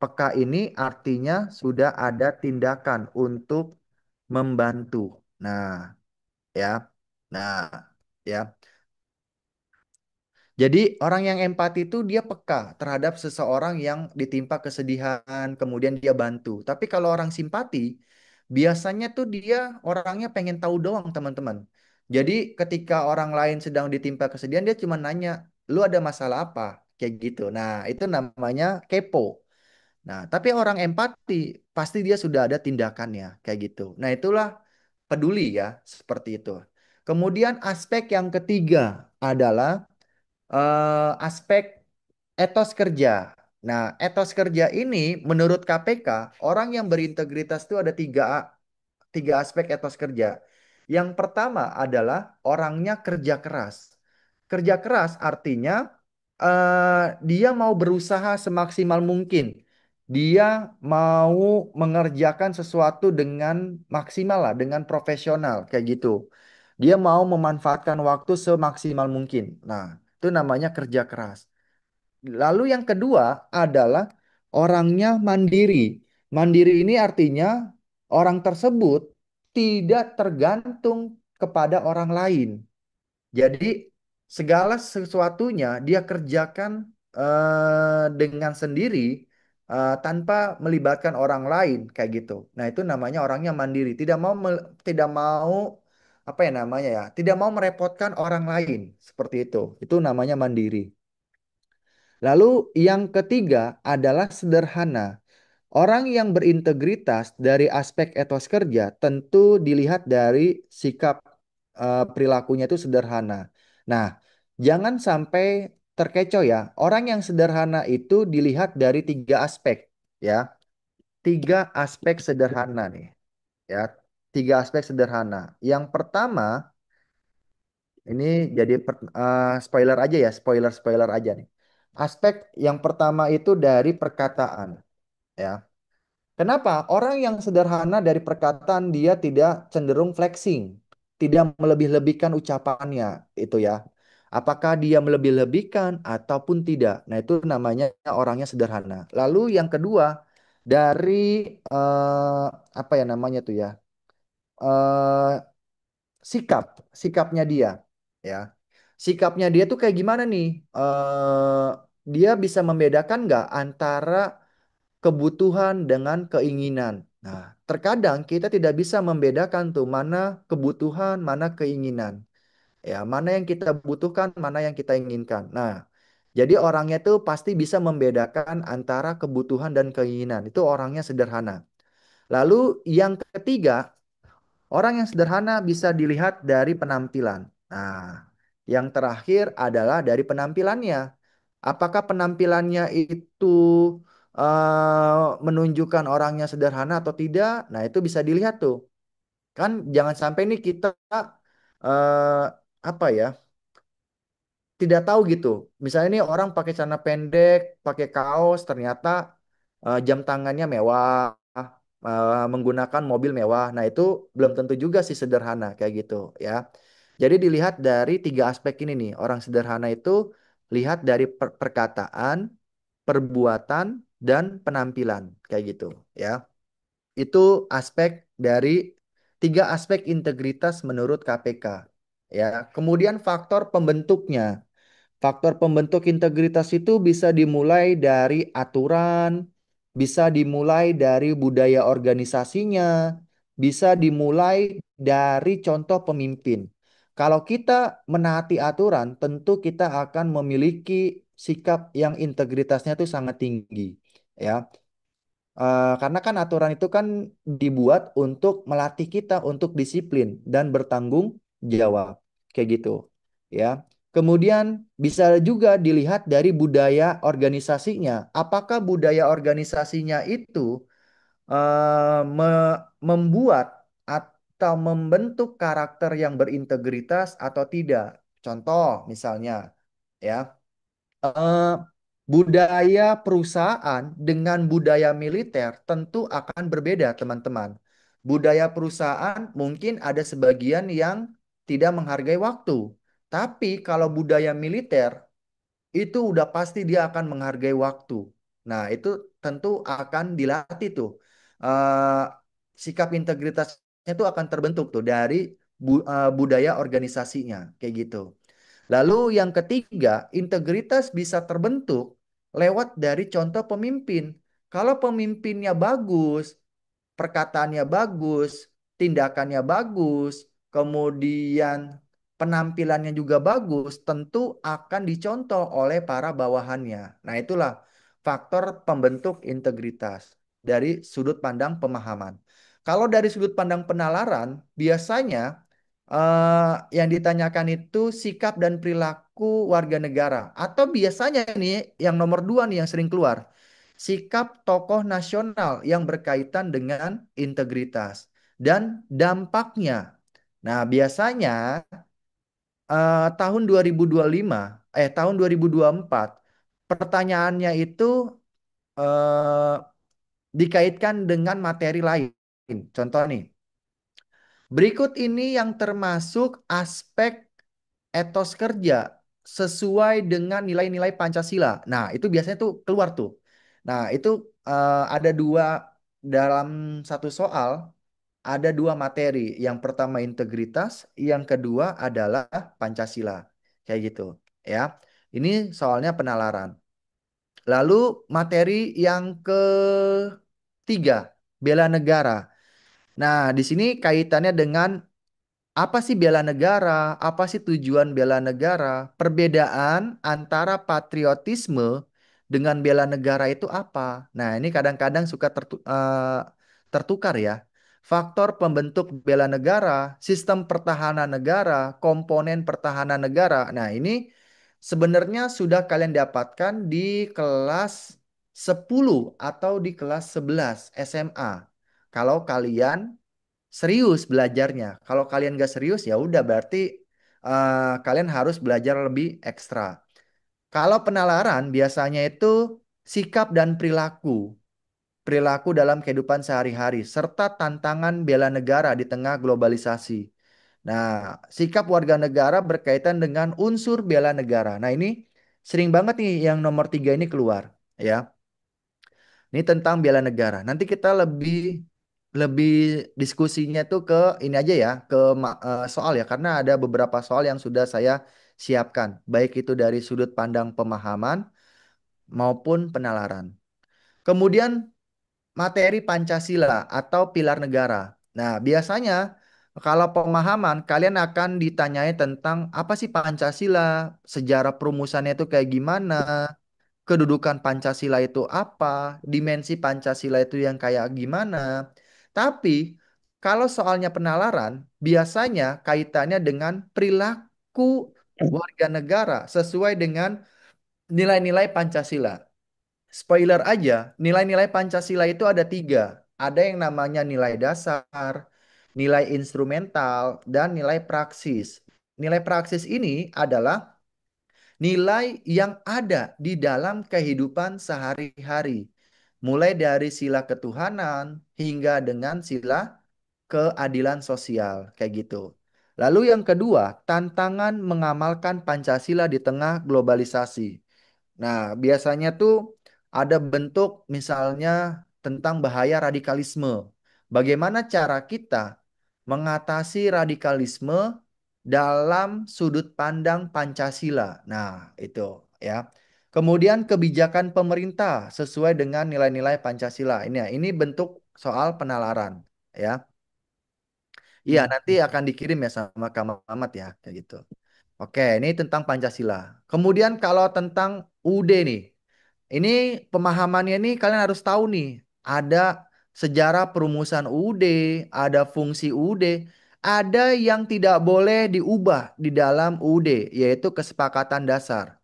Speaker 2: Peka ini artinya sudah ada tindakan untuk membantu. Nah, ya. Nah, ya. Jadi orang yang empati itu dia peka terhadap seseorang yang ditimpa kesedihan, kemudian dia bantu. Tapi kalau orang simpati, biasanya tuh dia orangnya pengen tahu doang, teman-teman. Jadi ketika orang lain sedang ditimpa kesedihan, dia cuma nanya, lu ada masalah apa? Kayak gitu. Nah, itu namanya kepo. Nah, tapi orang empati pasti dia sudah ada tindakannya, kayak gitu. Nah, itulah peduli ya, seperti itu. Kemudian aspek yang ketiga adalah aspek etos kerja. Nah, etos kerja ini menurut KPK, orang yang berintegritas itu ada tiga aspek etos kerja. Yang pertama adalah orangnya kerja keras. Kerja keras artinya dia mau berusaha semaksimal mungkin. Dia mau mengerjakan sesuatu dengan maksimal lah, dengan profesional kayak gitu. Dia mau memanfaatkan waktu semaksimal mungkin. Nah, itu namanya kerja keras. Lalu yang kedua adalah orangnya mandiri. Mandiri ini artinya orang tersebut tidak tergantung kepada orang lain. Jadi segala sesuatunya dia kerjakan dengan sendiri tanpa melibatkan orang lain kayak gitu. Nah, itu namanya orangnya mandiri, tidak mau apa ya namanya ya, tidak mau merepotkan orang lain seperti itu. Itu namanya mandiri. Lalu yang ketiga adalah sederhana. Orang yang berintegritas dari aspek etos kerja tentu dilihat dari sikap perilakunya itu sederhana. Nah, jangan sampai terkecoh ya. Orang yang sederhana itu dilihat dari tiga aspek ya. Tiga aspek sederhana nih ya. Tiga aspek sederhana. Yang pertama, ini jadi spoiler aja ya, spoiler aja nih. Aspek yang pertama itu dari perkataan ya. Kenapa? Orang yang sederhana dari perkataan dia tidak cenderung flexing, tidak melebih-lebihkan ucapannya, itu ya. Apakah dia melebih-lebihkan ataupun tidak? Nah, itu namanya orangnya sederhana. Lalu yang kedua dari eh, apa ya namanya tuh ya? Eh, sikap, sikapnya dia, ya. Sikapnya dia tuh kayak gimana nih? Dia bisa membedakan nggak antara kebutuhan dengan keinginan. Nah, terkadang kita tidak bisa membedakan tuh mana kebutuhan, mana keinginan. Ya, mana yang kita butuhkan, mana yang kita inginkan. Nah, jadi orangnya tuh pasti bisa membedakan antara kebutuhan dan keinginan. Itu orangnya sederhana. Lalu yang ketiga, orang yang sederhana bisa dilihat dari penampilan. Nah, yang terakhir adalah dari penampilannya. Apakah penampilannya itu menunjukkan orangnya sederhana atau tidak? Nah, itu bisa dilihat tuh. Kan jangan sampai nih kita eh, apa ya? Tidak tahu gitu. Misalnya nih orang pakai celana pendek, pakai kaos, ternyata jam tangannya mewah, menggunakan mobil mewah. Nah, itu belum tentu juga sih sederhana kayak gitu ya. Jadi dilihat dari tiga aspek ini nih. Orang sederhana itu lihat dari perkataan, perbuatan, dan penampilan kayak gitu ya. Itu aspek dari tiga aspek integritas menurut KPK ya. Kemudian faktor pembentuknya. Faktor pembentuk integritas itu bisa dimulai dari aturan, bisa dimulai dari budaya organisasinya, bisa dimulai dari contoh pemimpin. Kalau kita menaati aturan, tentu kita akan memiliki sikap yang integritasnya itu sangat tinggi, ya. Karena kan aturan itu kan dibuat untuk melatih kita untuk disiplin dan bertanggung jawab. Kayak gitu. Ya. Kemudian bisa juga dilihat dari budaya organisasinya. Apakah budaya organisasinya itu membuat atau membentuk karakter yang berintegritas atau tidak? Contoh misalnya, ya. Eh, budaya perusahaan dengan budaya militer tentu akan berbeda, teman-teman. Budaya perusahaan mungkin ada sebagian yang tidak menghargai waktu. Tapi kalau budaya militer itu udah pasti dia akan menghargai waktu. Nah, itu tentu akan dilatih tuh. Eh, sikap integritasnya itu akan terbentuk tuh dari budaya organisasinya, kayak gitu. Lalu yang ketiga, integritas bisa terbentuk lewat dari contoh pemimpin. Kalau pemimpinnya bagus, perkataannya bagus, tindakannya bagus, kemudian penampilannya juga bagus, tentu akan dicontoh oleh para bawahannya. Nah, itulah faktor pembentuk integritas dari sudut pandang pemahaman. Kalau dari sudut pandang penalaran, biasanya yang ditanyakan itu sikap dan perilaku warga negara. Atau biasanya nih, yang nomor dua nih yang sering keluar sikap tokoh nasional yang berkaitan dengan integritas dan dampaknya. Nah, biasanya tahun 2025, tahun 2024, pertanyaannya itu eh, dikaitkan dengan materi lain. Contoh nih, berikut ini yang termasuk aspek etos kerja sesuai dengan nilai-nilai Pancasila. Nah, itu biasanya tuh keluar tuh. Nah, itu ada dua dalam satu soal, ada dua materi. Yang pertama integritas, yang kedua adalah Pancasila. Kayak gitu, ya. Ini soalnya penalaran. Lalu materi yang ketiga, bela negara. Nah, di sini kaitannya dengan apa sih bela negara? Apa sih tujuan bela negara? Perbedaan antara patriotisme dengan bela negara itu apa? Nah, ini kadang-kadang suka tertukar ya. Faktor pembentuk bela negara, sistem pertahanan negara, komponen pertahanan negara. Nah, ini sebenarnya sudah kalian dapatkan di kelas 10 atau di kelas 11 SMA. Kalau kalian serius belajarnya. Kalau kalian gak serius ya udah berarti kalian harus belajar lebih ekstra. Kalau penalaran biasanya itu sikap dan perilaku. Perilaku dalam kehidupan sehari-hari serta tantangan bela negara di tengah globalisasi. Nah, sikap warga negara berkaitan dengan unsur bela negara. Nah, ini sering banget nih yang nomor 3 ini keluar, ya. Ini tentang bela negara. Nanti kita lebih lebih diskusinya tuh ke ini aja ya, ke soal ya, karena ada beberapa soal yang sudah saya siapkan, baik itu dari sudut pandang pemahaman maupun penalaran. Kemudian materi Pancasila atau pilar negara. Nah, biasanya kalau pemahaman kalian akan ditanyai tentang apa sih Pancasila, sejarah perumusannya itu kayak gimana, kedudukan Pancasila itu apa, dimensi Pancasila itu yang kayak gimana. Tapi kalau soalnya penalaran, biasanya kaitannya dengan perilaku warga negara sesuai dengan nilai-nilai Pancasila. Spoiler aja, nilai-nilai Pancasila itu ada tiga. Ada yang namanya nilai dasar, nilai instrumental, dan nilai praksis. Nilai praksis ini adalah nilai yang ada di dalam kehidupan sehari-hari, mulai dari sila ketuhanan hingga dengan sila keadilan sosial, kayak gitu. Lalu yang kedua, tantangan mengamalkan Pancasila di tengah globalisasi. Nah, biasanya tuh ada bentuk misalnya tentang bahaya radikalisme. Bagaimana cara kita mengatasi radikalisme dalam sudut pandang Pancasila. Nah, itu ya. Kemudian kebijakan pemerintah sesuai dengan nilai-nilai Pancasila. Ini ya, ini bentuk soal penalaran ya. Iya,
Speaker 1: Hmm.
Speaker 2: nanti akan dikirim ya sama Kak Mamat ya, kayak gitu. Oke, ini tentang Pancasila. Kemudian kalau tentang UUD nih. Ini pemahamannya nih kalian harus tahu nih. Ada sejarah perumusan UUD, ada fungsi UUD, ada yang tidak boleh diubah di dalam UUD, yaitu kesepakatan dasar.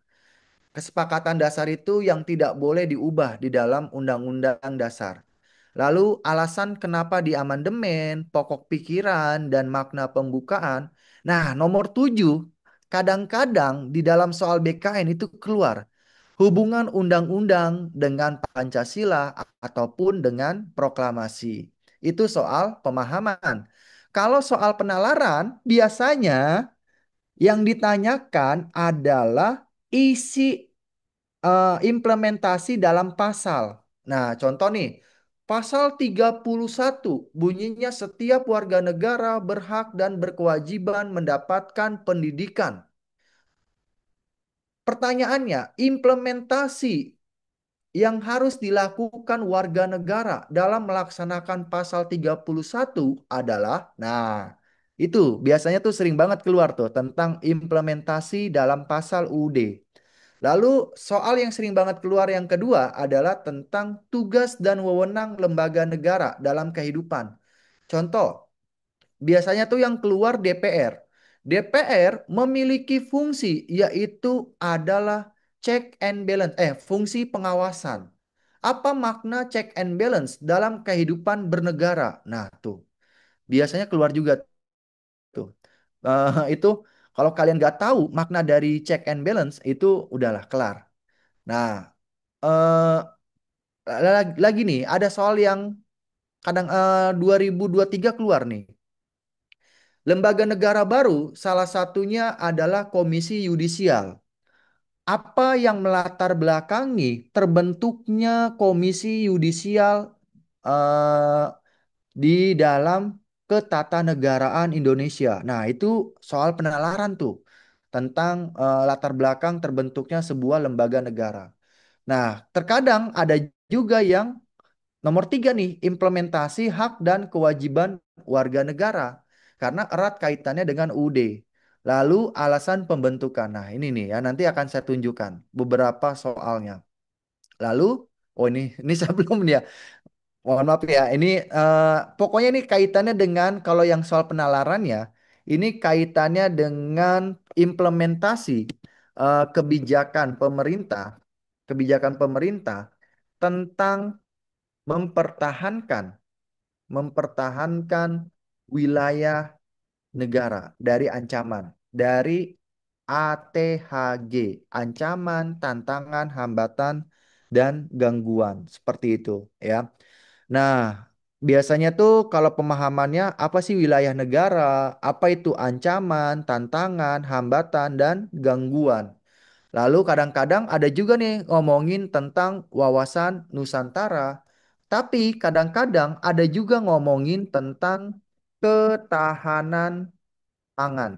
Speaker 2: Kesepakatan dasar itu yang tidak boleh diubah di dalam Undang-Undang Dasar. Lalu alasan kenapa di amandemen, pokok pikiran, dan makna pembukaan. Nah, nomor 7, kadang-kadang di dalam soal BKN itu keluar hubungan undang-undang dengan Pancasila ataupun dengan proklamasi. Itu soal pemahaman. Kalau soal penalaran, biasanya yang ditanyakan adalah isi implementasi dalam pasal. Nah, contoh nih, pasal 31 bunyinya setiap warga negara berhak dan berkewajiban mendapatkan pendidikan. Pertanyaannya, implementasi yang harus dilakukan warga negara dalam melaksanakan pasal 31 adalah, nah, itu biasanya tuh sering banget keluar tuh tentang implementasi dalam pasal UUD. Lalu soal yang sering banget keluar yang kedua adalah tentang tugas dan wewenang lembaga negara dalam kehidupan. Contoh, biasanya tuh yang keluar DPR. DPR memiliki fungsi yaitu adalah check and balance, fungsi pengawasan. Apa makna check and balance dalam kehidupan bernegara? Nah, tuh biasanya keluar juga tuh. Itu Kalau kalian nggak tahu makna dari check and balance itu udahlah kelar. Nah, eh, lagi nih ada soal yang kadang 2023 keluar nih. Lembaga negara baru salah satunya adalah Komisi Yudisial. Apa yang melatar belakangi terbentuknya Komisi Yudisial eh, di dalam ketatanegaraan Indonesia? Nah, itu soal penalaran tuh tentang latar belakang terbentuknya sebuah lembaga negara. Nah, terkadang ada juga yang nomor tiga nih, implementasi hak dan kewajiban warga negara. Karena erat kaitannya dengan UUD. Lalu alasan pembentukan. Nah ini nih ya nanti akan saya tunjukkan beberapa soalnya. Lalu, oh ini saya belum nih ya. Mohon maaf ya. Ini pokoknya ini kaitannya dengan kalau yang soal penalarannya, ini kaitannya dengan implementasi kebijakan pemerintah tentang mempertahankan mempertahankan wilayah negara dari ancaman, dari ATHG, ancaman, tantangan, hambatan, dan gangguan. Seperti itu, ya. Nah, biasanya tuh kalau pemahamannya apa sih wilayah negara, apa itu ancaman, tantangan, hambatan, dan gangguan. Lalu kadang-kadang ada juga nih ngomongin tentang wawasan Nusantara. Tapi kadang-kadang ada juga ngomongin tentang ketahanan pangan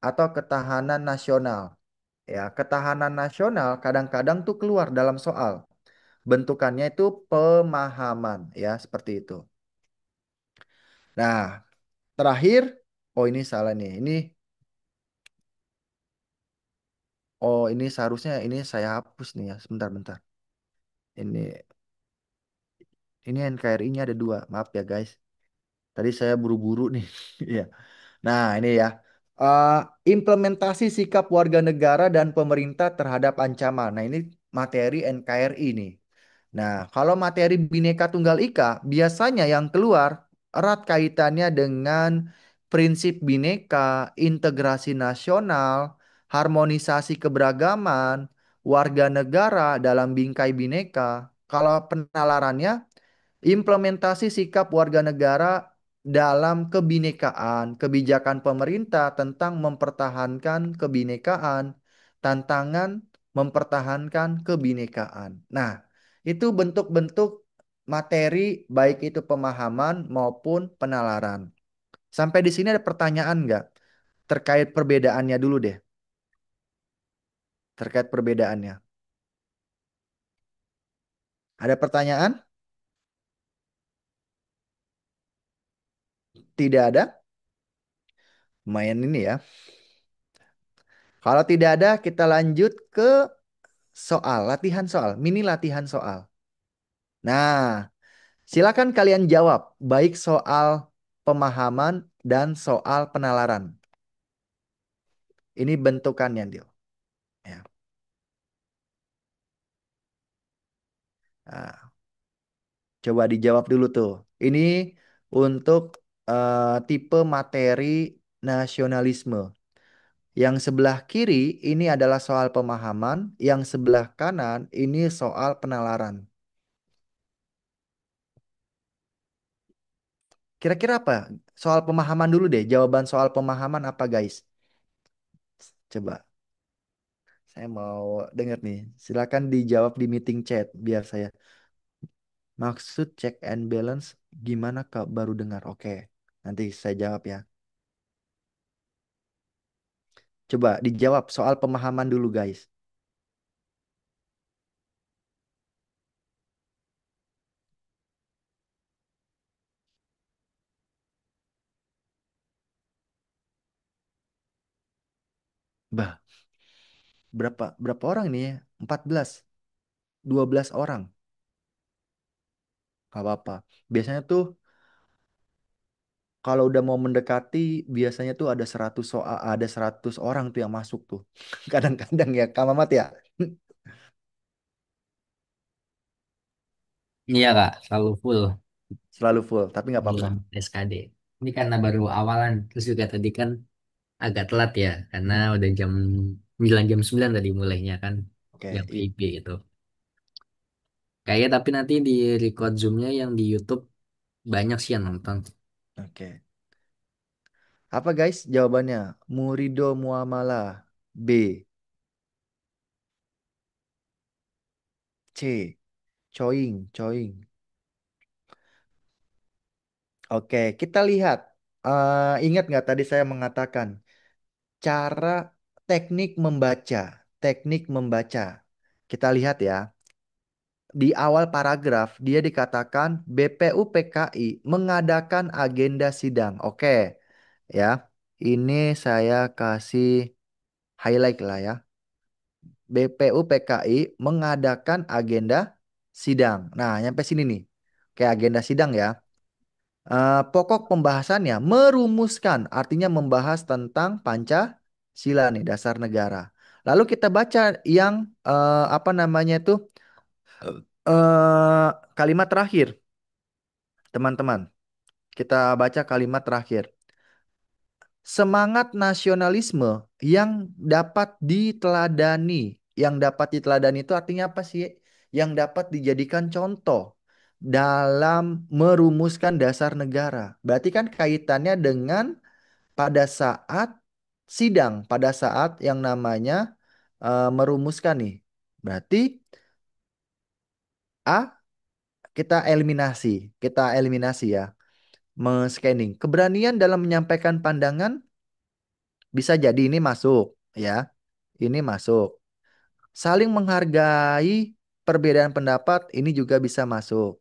Speaker 2: atau ketahanan nasional. Ya, ketahanan nasional kadang-kadang tuh keluar dalam soal. Bentukannya itu pemahaman, ya, seperti itu. Nah, terakhir, oh ini salah nih. Ini seharusnya ini saya hapus nih ya. Sebentar-bentar. Ini ini NKRI-nya ada dua. Maaf ya guys. Tadi saya buru-buru nih. Iya. Nah, ini ya. Eh, Implementasi sikap warga negara dan pemerintah terhadap ancaman. Nah, ini materi NKRI nih. Nah, kalau materi Bhinneka Tunggal Ika, biasanya yang keluar erat kaitannya dengan prinsip Bhinneka, integrasi nasional, harmonisasi keberagaman, warga negara dalam bingkai Bhinneka. Kalau penalarannya implementasi sikap warga negara dalam kebinekaan, kebijakan pemerintah tentang mempertahankan kebinekaan, tantangan mempertahankan kebinekaan. Nah, itu bentuk-bentuk materi baik itu pemahaman maupun penalaran. Sampai di sini ada pertanyaan nggak terkait perbedaannya dulu deh, terkait perbedaannya. Ada pertanyaan? Tidak ada? Lumayan ini ya. Kalau tidak ada, kita lanjut ke latihan soal, mini latihan soal. Nah, silakan kalian jawab, baik soal pemahaman dan soal penalaran. Ini bentukannya, Dil. Ya. Nah, coba dijawab dulu tuh. Ini untuk tipe materi nasionalisme. Yang sebelah kiri ini adalah soal pemahaman, yang sebelah kanan ini soal penalaran. Kira-kira apa? Soal pemahaman dulu deh. Jawaban soal pemahaman apa, guys? Coba. Saya mau dengar nih. Silakan dijawab di meeting chat biar saya. Maksud check and balance gimana Kak baru dengar? Oke. Nanti saya jawab ya. Coba dijawab soal pemahaman dulu guys. Bah, berapa berapa orang nih ya? 14, 12 orang. Gak apa-apa. Biasanya tuh kalau udah mau mendekati biasanya tuh ada 100 soal, ada 100 orang tuh yang masuk tuh. Kadang-kadang ya, Kak Mamat ya.
Speaker 1: Iya kak, selalu full
Speaker 2: Selalu full, tapi nggak apa-apa.
Speaker 1: dalam SKD. Ini karena baru awalan, terus juga tadi kan agak telat ya, karena udah jam 9 jam 9 tadi mulainya kan,
Speaker 2: Oke,
Speaker 1: yang PIB itu. Kayaknya tapi nanti di record Zoom-nya yang di YouTube banyak sih yang nonton.
Speaker 2: oke. Apa guys jawabannya? Murido Muamalah. B. C. Choing, choing. Oke, kita lihat. Ingat nggak tadi saya mengatakan cara teknik membaca, teknik membaca. Kita lihat ya. Di awal paragraf dia dikatakan BPUPKI mengadakan agenda sidang. Oke, ya. Ini saya kasih highlight lah ya. BPUPKI mengadakan agenda sidang. Nah, nyampe sini nih. Kayak agenda sidang ya. Pokok pembahasannya merumuskan, artinya membahas tentang Pancasila nih, dasar negara. Lalu kita baca yang apa namanya itu kalimat terakhir, teman-teman. Kita baca kalimat terakhir. Semangat nasionalisme yang dapat diteladani. Yang dapat diteladani itu artinya apa sih? Yang dapat dijadikan contoh dalam merumuskan dasar negara. Berarti kan kaitannya dengan pada saat sidang, pada saat yang namanya merumuskan nih. Berarti A kita eliminasi ya, men-scanning. Keberanian dalam menyampaikan pandangan bisa jadi ini masuk ya, ini masuk. Saling menghargai perbedaan pendapat ini juga bisa masuk.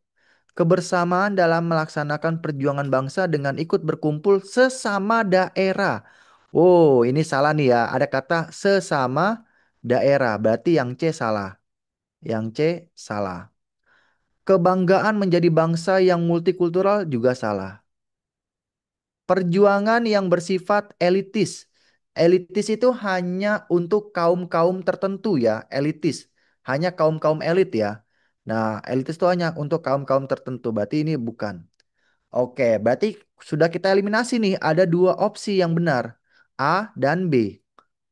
Speaker 2: Kebersamaan dalam melaksanakan perjuangan bangsa dengan ikut berkumpul sesama daerah. Oh, ini salah nih ya. Ada kata sesama daerah. Berarti yang C salah. Yang C salah. Kebanggaan menjadi bangsa yang multikultural juga salah. Perjuangan yang bersifat elitis. Elitis itu hanya untuk kaum-kaum tertentu ya, elitis. Hanya kaum-kaum elit ya. Nah, elitis itu hanya untuk kaum-kaum tertentu. Berarti ini bukan. Oke, berarti sudah kita eliminasi nih. Ada dua opsi yang benar. A dan B.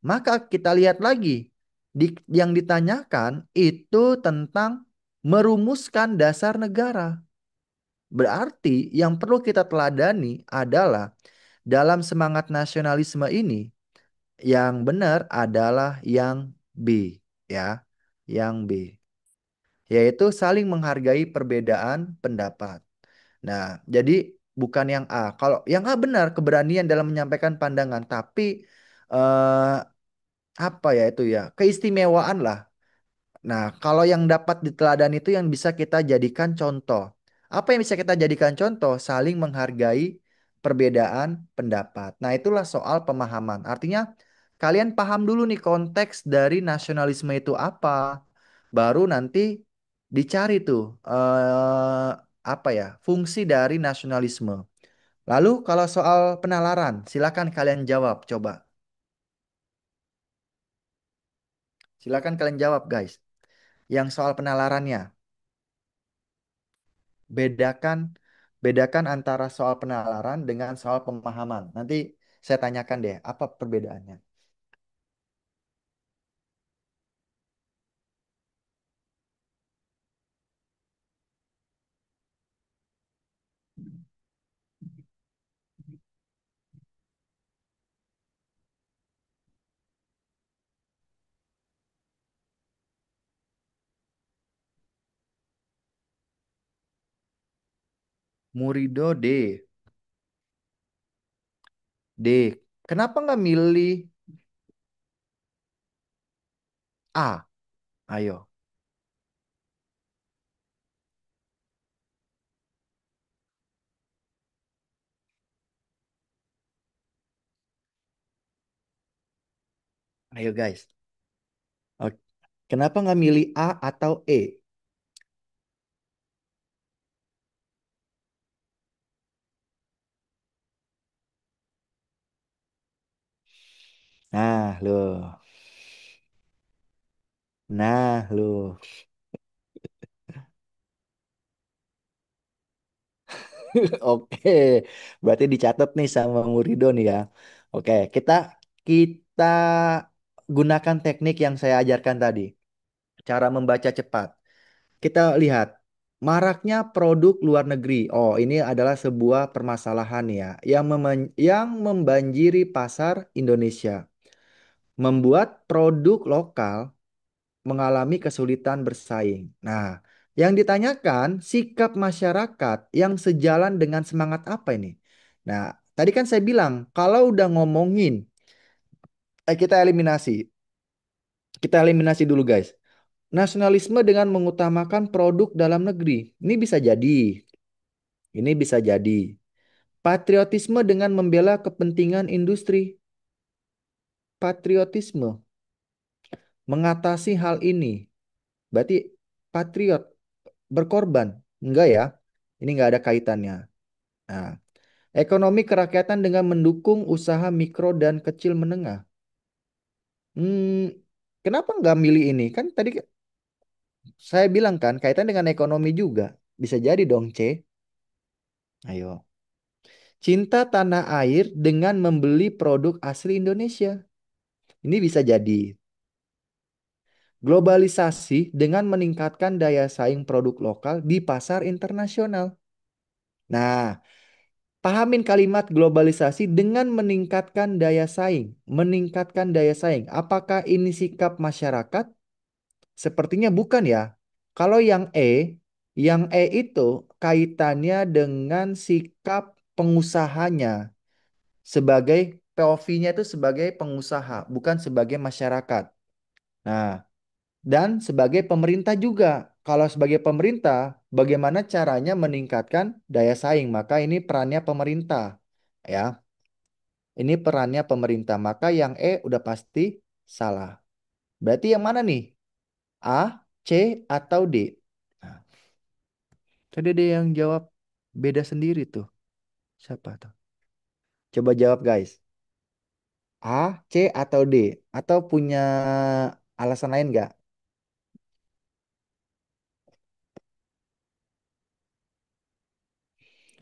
Speaker 2: Maka kita lihat lagi. Yang ditanyakan itu tentang merumuskan dasar negara. Berarti yang perlu kita teladani adalah dalam semangat nasionalisme ini yang benar adalah yang B ya, yang B yaitu saling menghargai perbedaan pendapat. Nah, jadi bukan yang A. Kalau yang A benar keberanian dalam menyampaikan pandangan, tapi eh, apa ya itu ya keistimewaan lah. Nah, kalau yang dapat diteladani itu yang bisa kita jadikan contoh. Apa yang bisa kita jadikan contoh? Saling menghargai perbedaan pendapat. Nah, itulah soal pemahaman. Artinya, kalian paham dulu nih konteks dari nasionalisme itu apa. Baru nanti dicari tuh apa ya fungsi dari nasionalisme. Lalu kalau soal penalaran, silakan kalian jawab. Coba, silakan kalian jawab, guys. Yang soal penalarannya. Bedakan bedakan antara soal penalaran dengan soal pemahaman. Nanti saya tanyakan deh, apa perbedaannya? Murido D. D. Kenapa nggak milih A? Ayo, ayo guys. Oke. Kenapa nggak milih A atau E? Nah, loh. Nah, loh. Oke, berarti dicatat nih sama Murido nih ya. Oke, kita kita gunakan teknik yang saya ajarkan tadi, cara membaca cepat. Kita lihat maraknya produk luar negeri. Oh, ini adalah sebuah permasalahan ya yang membanjiri pasar Indonesia, membuat produk lokal mengalami kesulitan bersaing. Nah, yang ditanyakan sikap masyarakat yang sejalan dengan semangat apa ini? Nah, tadi kan saya bilang kalau udah ngomongin kita eliminasi. Kita eliminasi dulu guys. Nasionalisme dengan mengutamakan produk dalam negeri. Ini bisa jadi. Ini bisa jadi. Patriotisme dengan membela kepentingan industri. Patriotisme mengatasi hal ini. Berarti patriot berkorban. Enggak ya. Ini enggak ada kaitannya. Nah, ekonomi kerakyatan dengan mendukung usaha mikro dan kecil menengah. Hmm, kenapa enggak milih ini? Kan tadi saya bilang kan kaitan dengan ekonomi juga. Bisa jadi dong C. Ayo. Cinta tanah air dengan membeli produk asli Indonesia. Ini bisa jadi. Globalisasi dengan meningkatkan daya saing produk lokal di pasar internasional. Nah, pahamin kalimat globalisasi dengan meningkatkan daya saing. Meningkatkan daya saing. Apakah ini sikap masyarakat? Sepertinya bukan ya. Kalau yang E itu kaitannya dengan sikap pengusahanya sebagai POV-nya itu sebagai pengusaha, bukan sebagai masyarakat. Nah, dan sebagai pemerintah juga. Kalau sebagai pemerintah, bagaimana caranya meningkatkan daya saing? Maka ini perannya pemerintah. Ya, ini perannya pemerintah. Maka yang E udah pasti salah. Berarti yang mana nih? A, C, atau D? Nah, tadi ada yang jawab beda sendiri tuh. Siapa tuh? Coba jawab guys. A, C, atau D? Atau punya alasan lain nggak?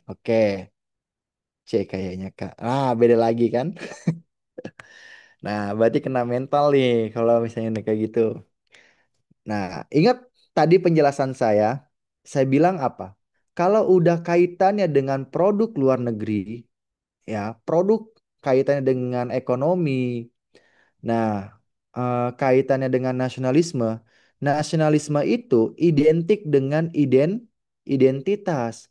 Speaker 2: Oke, C kayaknya Kak. Ah, beda lagi kan? Nah, berarti kena mental nih kalau misalnya udah kayak gitu. Nah, ingat tadi penjelasan saya bilang apa? Kalau udah kaitannya dengan produk luar negeri, ya, produk kaitannya dengan ekonomi, nah, kaitannya dengan nasionalisme. Nasionalisme itu identik dengan identitas.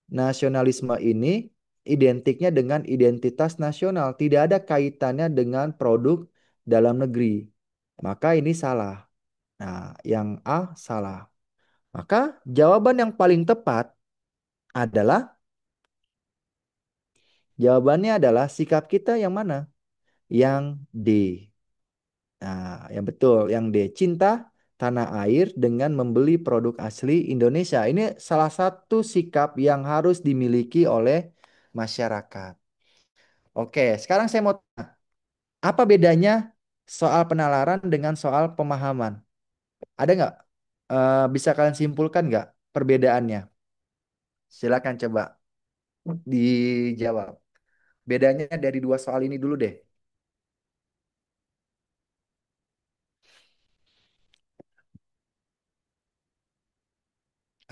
Speaker 2: Nasionalisme ini identiknya dengan identitas nasional, tidak ada kaitannya dengan produk dalam negeri. Maka ini salah. Nah, yang A salah. Maka jawaban yang paling tepat adalah jawabannya adalah sikap kita yang mana? Yang D. Nah, yang betul, yang D. Cinta tanah air dengan membeli produk asli Indonesia. Ini salah satu sikap yang harus dimiliki oleh masyarakat. Oke, sekarang saya mau tanya, apa bedanya soal penalaran dengan soal pemahaman? Ada nggak? Bisa kalian simpulkan nggak perbedaannya? Silakan coba dijawab. Bedanya dari dua soal ini dulu deh.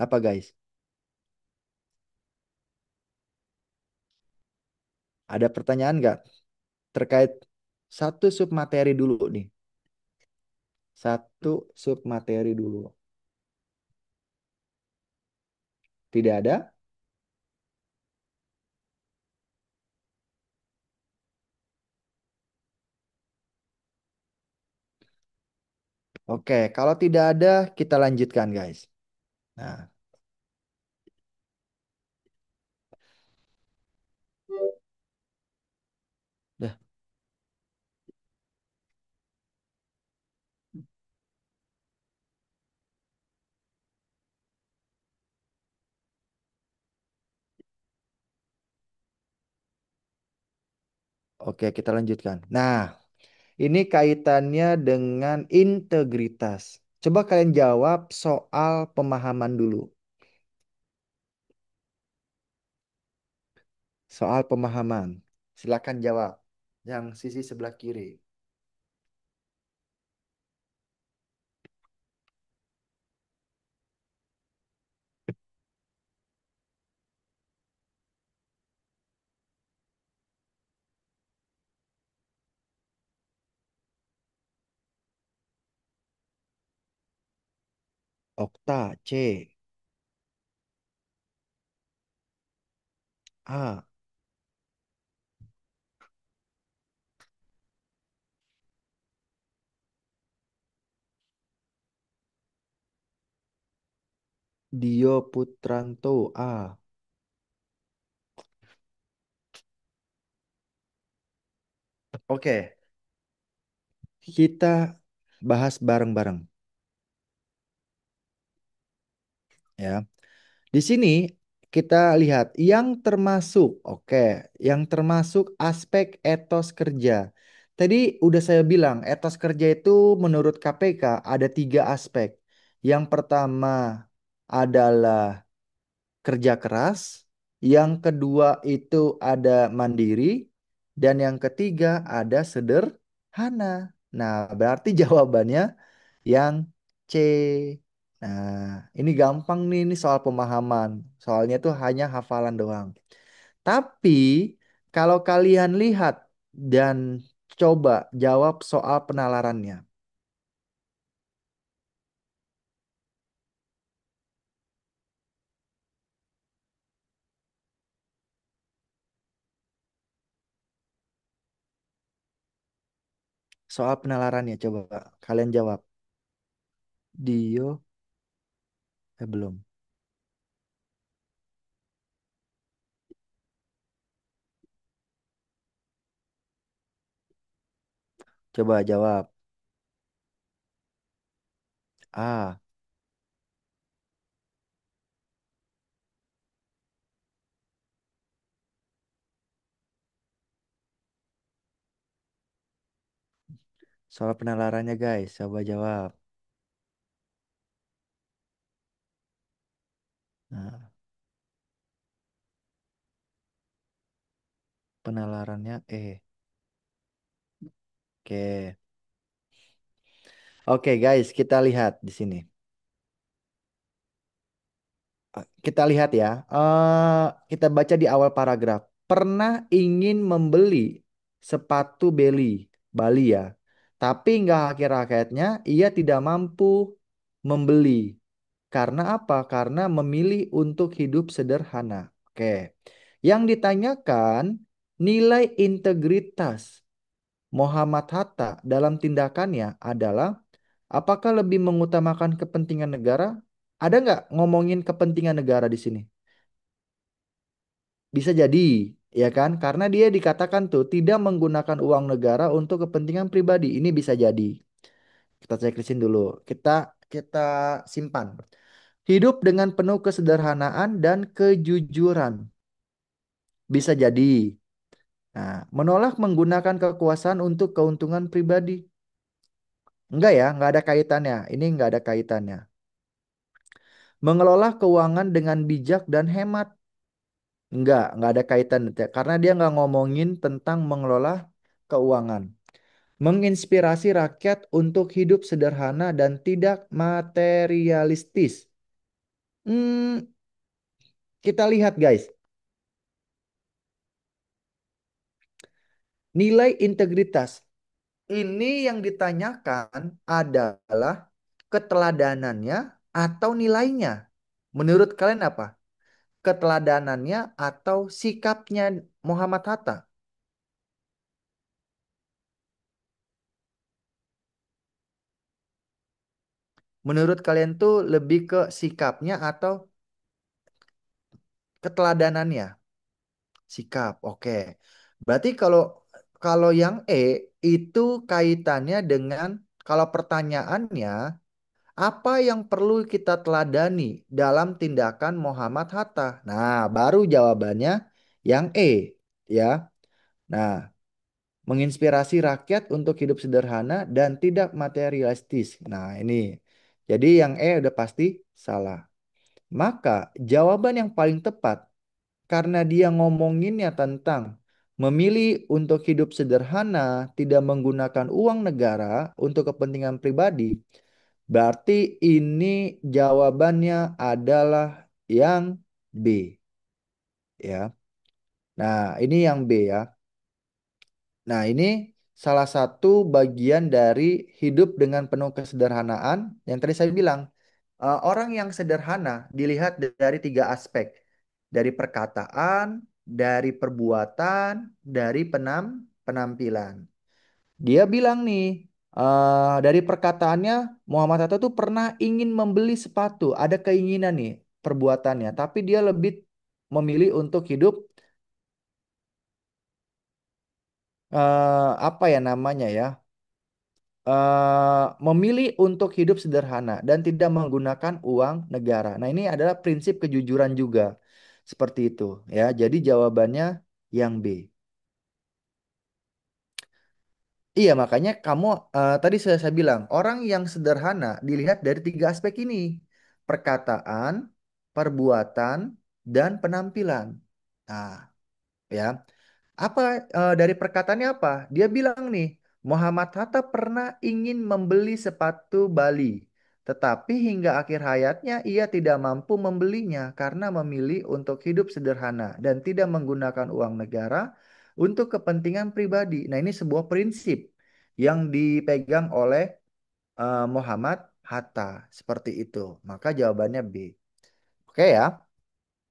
Speaker 2: Apa guys? Ada pertanyaan nggak terkait satu submateri dulu nih? Satu submateri dulu. Tidak ada? Oke, kalau tidak ada kita lanjutkan guys. Nah, dah. Oke, kita lanjutkan. Nah, ini kaitannya dengan integritas. Coba kalian jawab soal pemahaman dulu. Soal pemahaman. Silakan jawab. yang sisi sebelah kiri. Okta, C. A. Dio Putranto, A. Oke, kita bahas bareng-bareng ya. Di sini kita lihat yang termasuk aspek etos kerja. Tadi udah saya bilang, etos kerja itu menurut KPK ada 3 aspek. Yang pertama adalah kerja keras, yang kedua itu ada mandiri, dan yang ketiga ada sederhana. Nah, berarti jawabannya yang C. Nah, ini gampang nih, ini soal pemahaman. Soalnya tuh hanya hafalan doang. Tapi kalau kalian lihat dan coba jawab soal penalarannya. Soal penalarannya coba kalian jawab. Dio, belum. Coba jawab. A. Soal penalarannya guys, coba jawab. Nah, penalarannya E. Oke. Oke guys, kita lihat di sini. Kita lihat ya. Kita baca di awal paragraf. Pernah ingin membeli sepatu Bali ya. Tapi nggak akhir-akhirnya ia tidak mampu membeli. Karena apa? Karena memilih untuk hidup sederhana. Oke. Yang ditanyakan nilai integritas Muhammad Hatta dalam tindakannya adalah apakah lebih mengutamakan kepentingan negara? Ada nggak ngomongin kepentingan negara di sini? Bisa jadi, ya kan? Karena dia dikatakan tuh tidak menggunakan uang negara untuk kepentingan pribadi. Ini bisa jadi. Kita checklistin dulu. Kita simpan. Hidup dengan penuh kesederhanaan dan kejujuran. Bisa jadi. Nah, menolak menggunakan kekuasaan untuk keuntungan pribadi. Enggak ya, enggak ada kaitannya. Ini enggak ada kaitannya. Mengelola keuangan dengan bijak dan hemat. Enggak ada kaitan. Karena dia enggak ngomongin tentang mengelola keuangan. Menginspirasi rakyat untuk hidup sederhana dan tidak materialistis. Hmm, kita lihat guys. Nilai integritas. Ini yang ditanyakan adalah keteladanannya atau nilainya. Menurut kalian apa? Keteladanannya atau sikapnya Muhammad Hatta? Menurut kalian tuh lebih ke sikapnya atau keteladanannya? Sikap, oke. Berarti kalau kalau yang itu kaitannya dengan kalau pertanyaannya apa yang perlu kita teladani dalam tindakan Muhammad Hatta? Nah, baru jawabannya yang ya. Nah, menginspirasi rakyat untuk hidup sederhana dan tidak materialistis. Nah, ini. Jadi yang udah pasti salah. Maka jawaban yang paling tepat karena dia ngomonginnya tentang Memilih untuk hidup sederhana, tidak menggunakan uang negara untuk kepentingan pribadi, berarti ini jawabannya adalah yang B, ya. Nah, ini yang B ya. Nah, ini salah satu bagian dari hidup dengan penuh kesederhanaan yang tadi saya bilang. Orang yang sederhana dilihat dari tiga aspek. Dari perkataan, dari perbuatan, dari penampilan. Dia bilang nih, dari perkataannya Muhammad Hatta tuh pernah ingin membeli sepatu. Ada keinginan nih perbuatannya. Tapi dia lebih memilih untuk hidup, apa ya namanya ya, memilih untuk hidup sederhana dan tidak menggunakan uang negara. Nah, ini adalah prinsip kejujuran juga. Seperti itu ya. Jadi jawabannya yang B. Iya, makanya kamu, tadi saya bilang orang yang sederhana dilihat dari tiga aspek ini. Perkataan, perbuatan, dan penampilan. Nah, ya. Apa, dari perkataannya apa? Dia bilang nih, Muhammad Hatta pernah ingin membeli sepatu Bali, tetapi hingga akhir hayatnya ia tidak mampu membelinya karena memilih untuk hidup sederhana dan tidak menggunakan uang negara untuk kepentingan pribadi. Nah, ini sebuah prinsip yang dipegang oleh Muhammad Hatta seperti itu. Maka jawabannya B. Oke ya.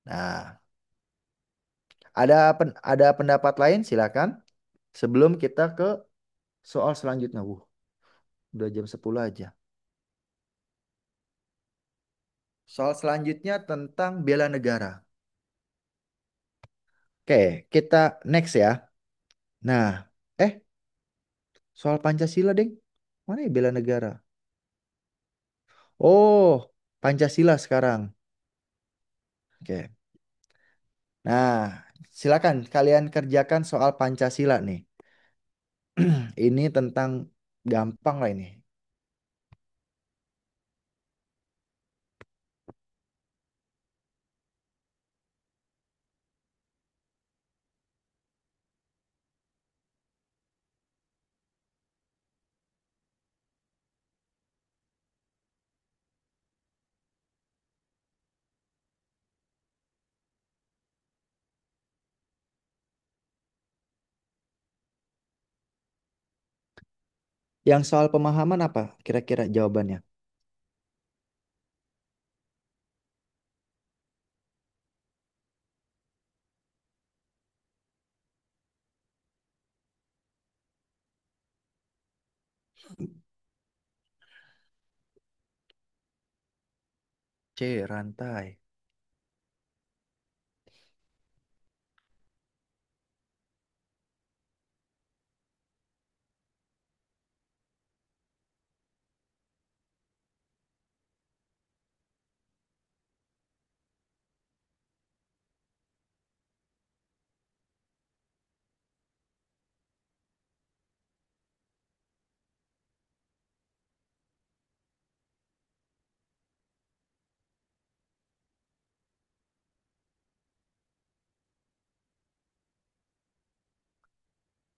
Speaker 2: Nah, ada pendapat lain silakan sebelum kita ke soal selanjutnya. Udah jam 10 aja. Soal selanjutnya tentang bela negara. Oke, kita next ya. Nah, eh, soal Pancasila, Deng. Mana ya bela negara? Oh, Pancasila sekarang. Oke. Nah, silakan kalian kerjakan soal Pancasila nih. Ini tentang gampang lah ini. Yang soal pemahaman apa kira-kira jawabannya? C, rantai.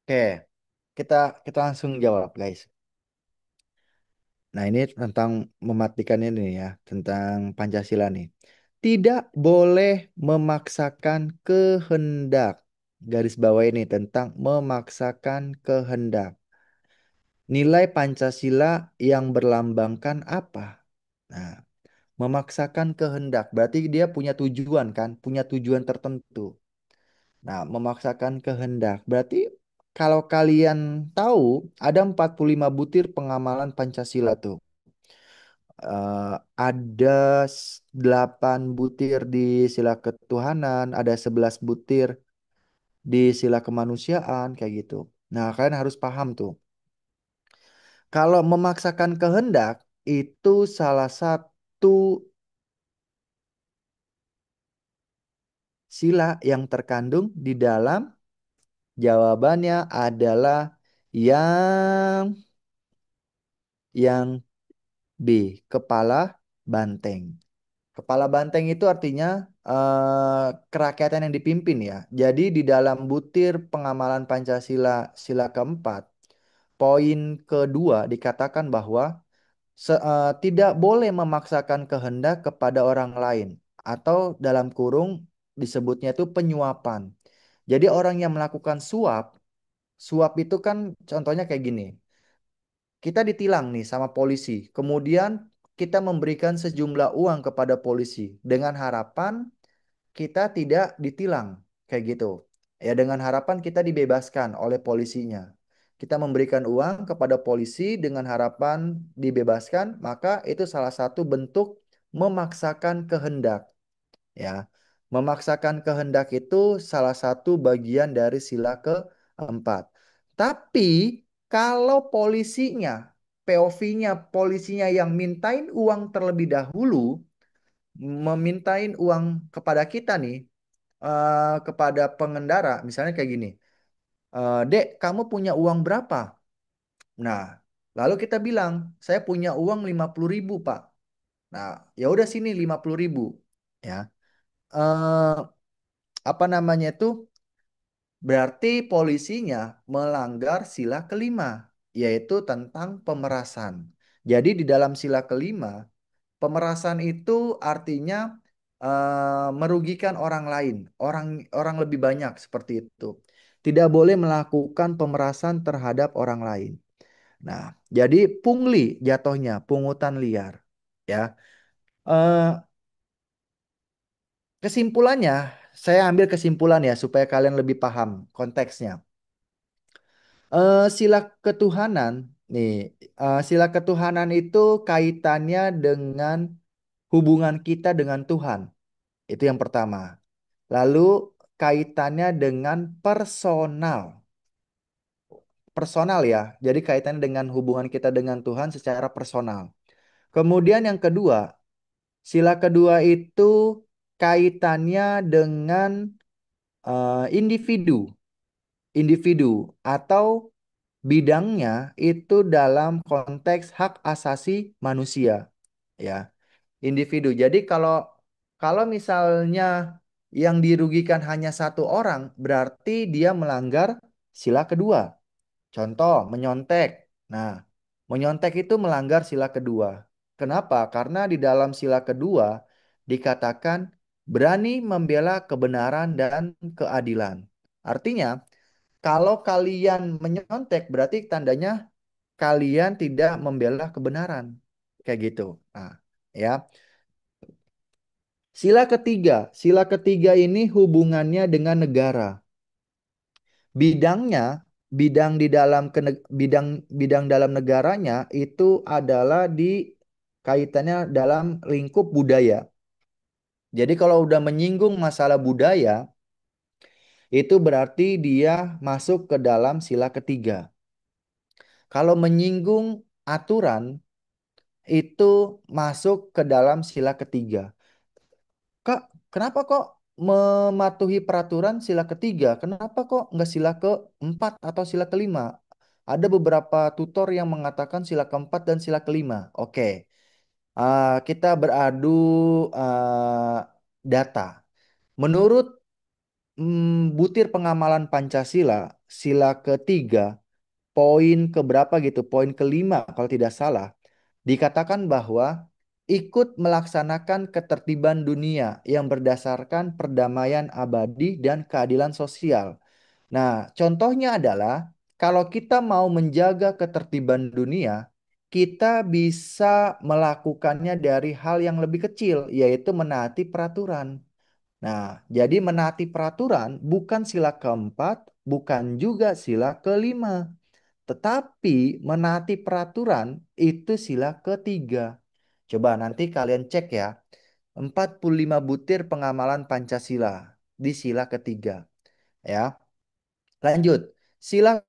Speaker 2: Oke, kita kita langsung jawab, guys. Nah, ini tentang mematikan ini ya, tentang Pancasila nih. Tidak boleh memaksakan kehendak. Garis bawah ini tentang memaksakan kehendak. Nilai Pancasila yang berlambangkan apa? Nah, memaksakan kehendak berarti dia punya tujuan kan, punya tujuan tertentu. Nah, memaksakan kehendak berarti kalau kalian tahu ada 45 butir pengamalan Pancasila tuh. Ada 8 butir di sila ketuhanan, ada 11 butir di sila kemanusiaan kayak gitu. Nah, kalian harus paham tuh. Kalau memaksakan kehendak itu salah satu sila yang terkandung di dalam jawabannya adalah yang yang B, kepala banteng. Kepala banteng itu artinya kerakyatan yang dipimpin ya. Jadi di dalam butir pengamalan Pancasila sila keempat, poin kedua dikatakan bahwa tidak boleh memaksakan kehendak kepada orang lain atau dalam kurung disebutnya itu penyuapan. Jadi orang yang melakukan suap, suap itu kan contohnya kayak gini. Kita ditilang nih sama polisi. Kemudian kita memberikan sejumlah uang kepada polisi dengan harapan kita tidak ditilang kayak gitu. Ya dengan harapan kita dibebaskan oleh polisinya. Kita memberikan uang kepada polisi dengan harapan dibebaskan, maka itu salah satu bentuk memaksakan kehendak, ya. Memaksakan kehendak itu salah satu bagian dari sila keempat. Tapi kalau polisinya, POV-nya polisinya yang mintain uang terlebih dahulu, memintain uang kepada kita nih, kepada pengendara, misalnya kayak gini, Dek, kamu punya uang berapa? Nah, lalu kita bilang, saya punya uang 50.000, Pak. Nah, ya udah sini 50.000, ya. Eh, apa namanya itu? Berarti polisinya melanggar sila kelima, yaitu tentang pemerasan. Jadi di dalam sila kelima, pemerasan itu artinya merugikan orang lain, orang orang lebih banyak seperti itu. Tidak boleh melakukan pemerasan terhadap orang lain. Nah, jadi pungli jatuhnya, pungutan liar. Ya, Eh, kesimpulannya, saya ambil kesimpulan ya supaya kalian lebih paham konteksnya. Sila ketuhanan, nih, sila ketuhanan itu kaitannya dengan hubungan kita dengan Tuhan. Itu yang pertama. Lalu kaitannya dengan personal. Personal ya. Jadi kaitannya dengan hubungan kita dengan Tuhan secara personal. Kemudian yang kedua, sila kedua itu kaitannya dengan individu. Individu atau bidangnya itu dalam konteks hak asasi manusia. Ya, individu. Jadi kalau kalau misalnya yang dirugikan hanya satu orang, berarti dia melanggar sila kedua. Contoh, menyontek. Nah, menyontek itu melanggar sila kedua. Kenapa? Karena di dalam sila kedua dikatakan berani membela kebenaran dan keadilan. Artinya, kalau kalian menyontek, berarti tandanya kalian tidak membela kebenaran. Kayak gitu. Nah, ya. Sila ketiga ini hubungannya dengan negara. Bidangnya, bidang di dalam bidang bidang dalam negaranya itu adalah di kaitannya dalam lingkup budaya. Jadi kalau udah menyinggung masalah budaya, itu berarti dia masuk ke dalam sila ketiga. Kalau menyinggung aturan, itu masuk ke dalam sila ketiga. Kak, kenapa kok mematuhi peraturan sila ketiga? Kenapa kok nggak sila keempat atau sila kelima? Ada beberapa tutor yang mengatakan sila keempat dan sila kelima. Oke, kita beradu data. Menurut butir pengamalan Pancasila, sila ketiga, poin keberapa gitu, poin kelima kalau tidak salah, dikatakan bahwa ikut melaksanakan ketertiban dunia yang berdasarkan perdamaian abadi dan keadilan sosial. Nah, contohnya adalah kalau kita mau menjaga ketertiban dunia, kita bisa melakukannya dari hal yang lebih kecil, yaitu menaati peraturan. Nah, jadi menaati peraturan bukan sila keempat, bukan juga sila kelima. Tetapi menaati peraturan itu sila ketiga. Coba nanti kalian cek ya. 45 butir pengamalan Pancasila di sila ketiga. Ya, lanjut. Sila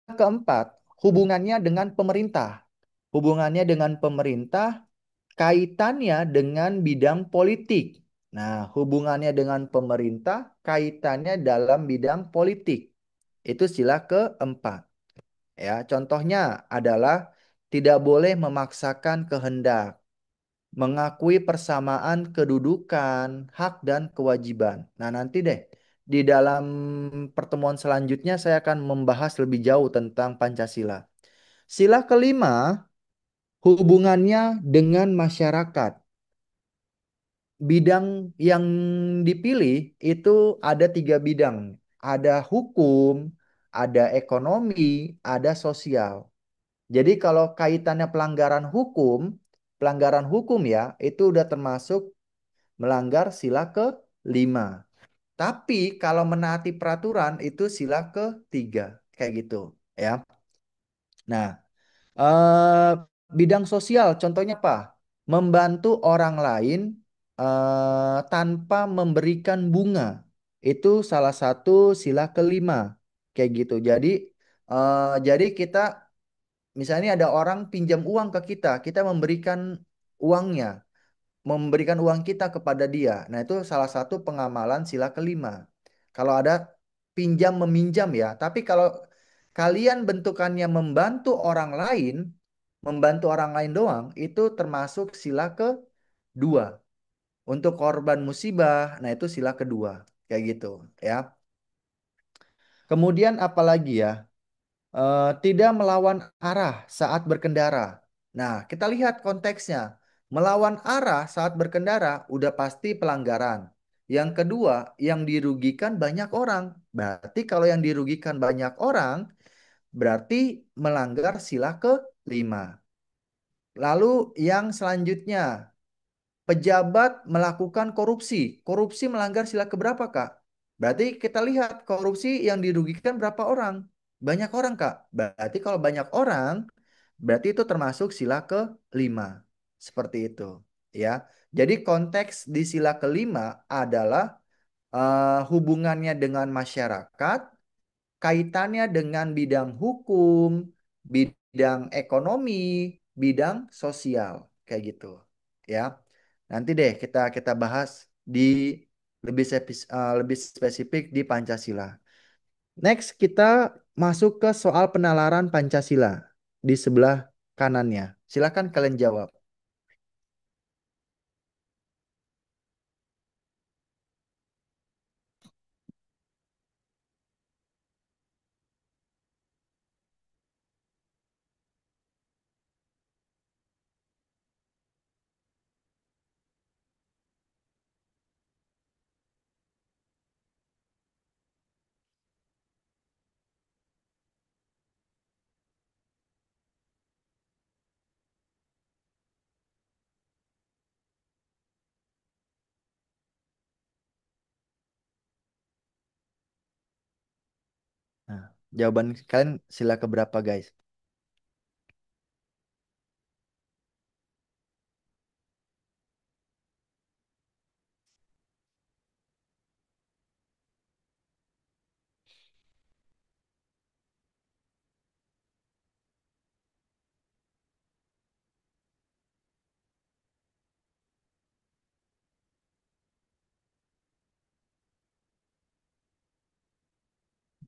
Speaker 2: keempat, hubungannya dengan pemerintah. Hubungannya dengan pemerintah kaitannya dengan bidang politik. Nah, hubungannya dengan pemerintah kaitannya dalam bidang politik. Itu sila keempat. Ya, contohnya adalah tidak boleh memaksakan kehendak. mengakui persamaan kedudukan, hak dan kewajiban. Nah, nanti deh di dalam pertemuan selanjutnya saya akan membahas lebih jauh tentang Pancasila. Sila kelima, hubungannya dengan masyarakat. Bidang yang dipilih itu ada tiga bidang. Ada hukum, ada ekonomi, ada sosial. Jadi kalau kaitannya pelanggaran hukum ya, itu udah termasuk melanggar sila kelima. Tapi kalau menaati peraturan itu sila ketiga, kayak gitu ya. Nah, eh, bidang sosial contohnya apa? Membantu orang lain tanpa memberikan bunga. Itu salah satu sila kelima, kayak gitu. Jadi kita misalnya ada orang pinjam uang ke kita, kita memberikan uangnya, memberikan uang kita kepada dia. Nah, itu salah satu pengamalan sila kelima. Kalau ada pinjam meminjam ya, tapi kalau kalian bentukannya membantu orang lain doang, itu termasuk sila kedua. Untuk korban musibah, nah itu sila kedua, kayak gitu ya. Kemudian apalagi ya? Tidak melawan arah saat berkendara. Nah, kita lihat konteksnya. Melawan arah saat berkendara udah pasti pelanggaran. Yang kedua, yang dirugikan banyak orang. Berarti kalau yang dirugikan banyak orang, berarti melanggar sila kelima. Lalu yang selanjutnya, pejabat melakukan korupsi. Korupsi melanggar sila keberapa, Kak? Berarti kita lihat korupsi yang dirugikan berapa orang? Banyak orang, Kak. Berarti kalau banyak orang, berarti itu termasuk sila kelima. Seperti itu, ya. Jadi konteks di sila kelima adalah hubungannya dengan masyarakat, kaitannya dengan bidang hukum, bidang ekonomi, bidang sosial, kayak gitu. Ya. Nanti deh kita kita bahas di lebih spesifik di Pancasila. Next kita masuk ke soal penalaran Pancasila di sebelah kanannya. Silakan kalian jawab. Nah, jawaban kalian sila keberapa, guys?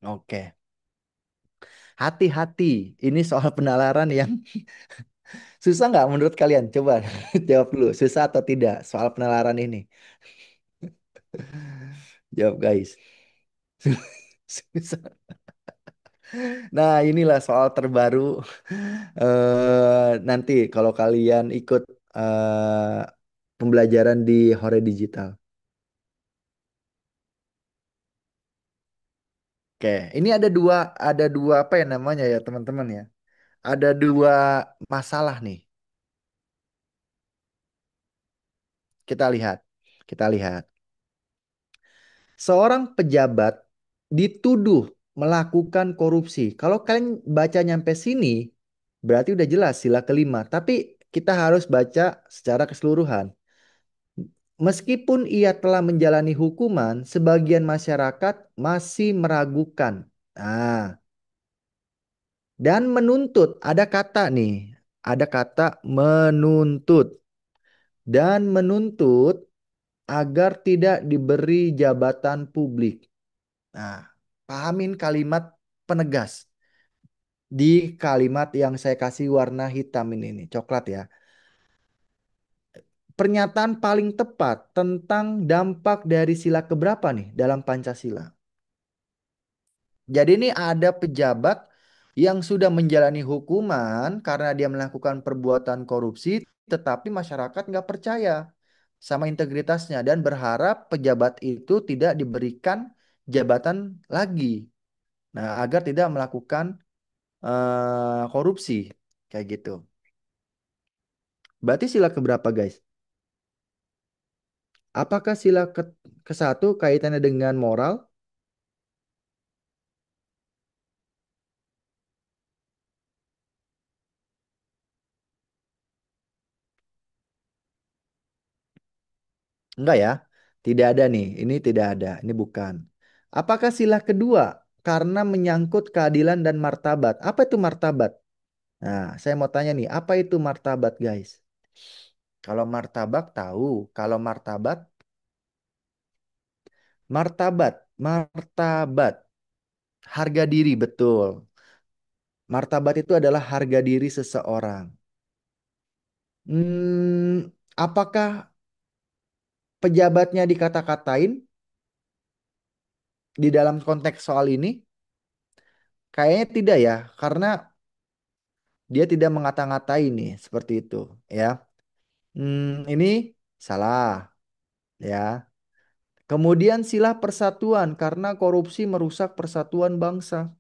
Speaker 2: Oke. Hati-hati. Ini soal penalaran yang susah nggak menurut kalian? Coba jawab dulu. Susah atau tidak soal penalaran ini? Jawab, guys. Susah. Nah, inilah soal terbaru. Nanti kalau kalian ikut pembelajaran di Hore Digital. Oke, ini ada dua apa ya namanya ya teman-teman ya? Ada dua masalah nih. Kita lihat, kita lihat. Seorang pejabat dituduh melakukan korupsi. Kalau kalian baca nyampe sini, berarti udah jelas sila kelima. Tapi kita harus baca secara keseluruhan. Meskipun ia telah menjalani hukuman, sebagian masyarakat masih meragukan. Nah, dan menuntut, ada kata nih, ada kata menuntut. Dan menuntut agar tidak diberi jabatan publik. Nah, pahamin kalimat penegas di kalimat yang saya kasih warna hitam ini nih, coklat ya. pernyataan paling tepat tentang dampak dari sila keberapa nih dalam Pancasila? Jadi ini ada pejabat yang sudah menjalani hukuman karena dia melakukan perbuatan korupsi, tetapi masyarakat nggak percaya sama integritasnya dan berharap pejabat itu tidak diberikan jabatan lagi. Nah, agar tidak melakukan korupsi kayak gitu. Berarti sila keberapa, guys? Apakah sila ke satu kaitannya dengan moral? Enggak ya? Tidak ada nih. Ini tidak ada. Ini bukan. Apakah sila kedua? Karena menyangkut keadilan dan martabat. Apa itu martabat? Nah, saya mau tanya nih, apa itu martabat, guys? Kalau martabak tahu, kalau martabat, harga diri betul. Martabat itu adalah harga diri seseorang. Apakah pejabatnya dikata-katain di dalam konteks soal ini? Kayaknya tidak ya, karena dia tidak mengata-ngatai nih seperti itu, ya. Ini salah, ya. Kemudian sila persatuan karena korupsi merusak persatuan bangsa.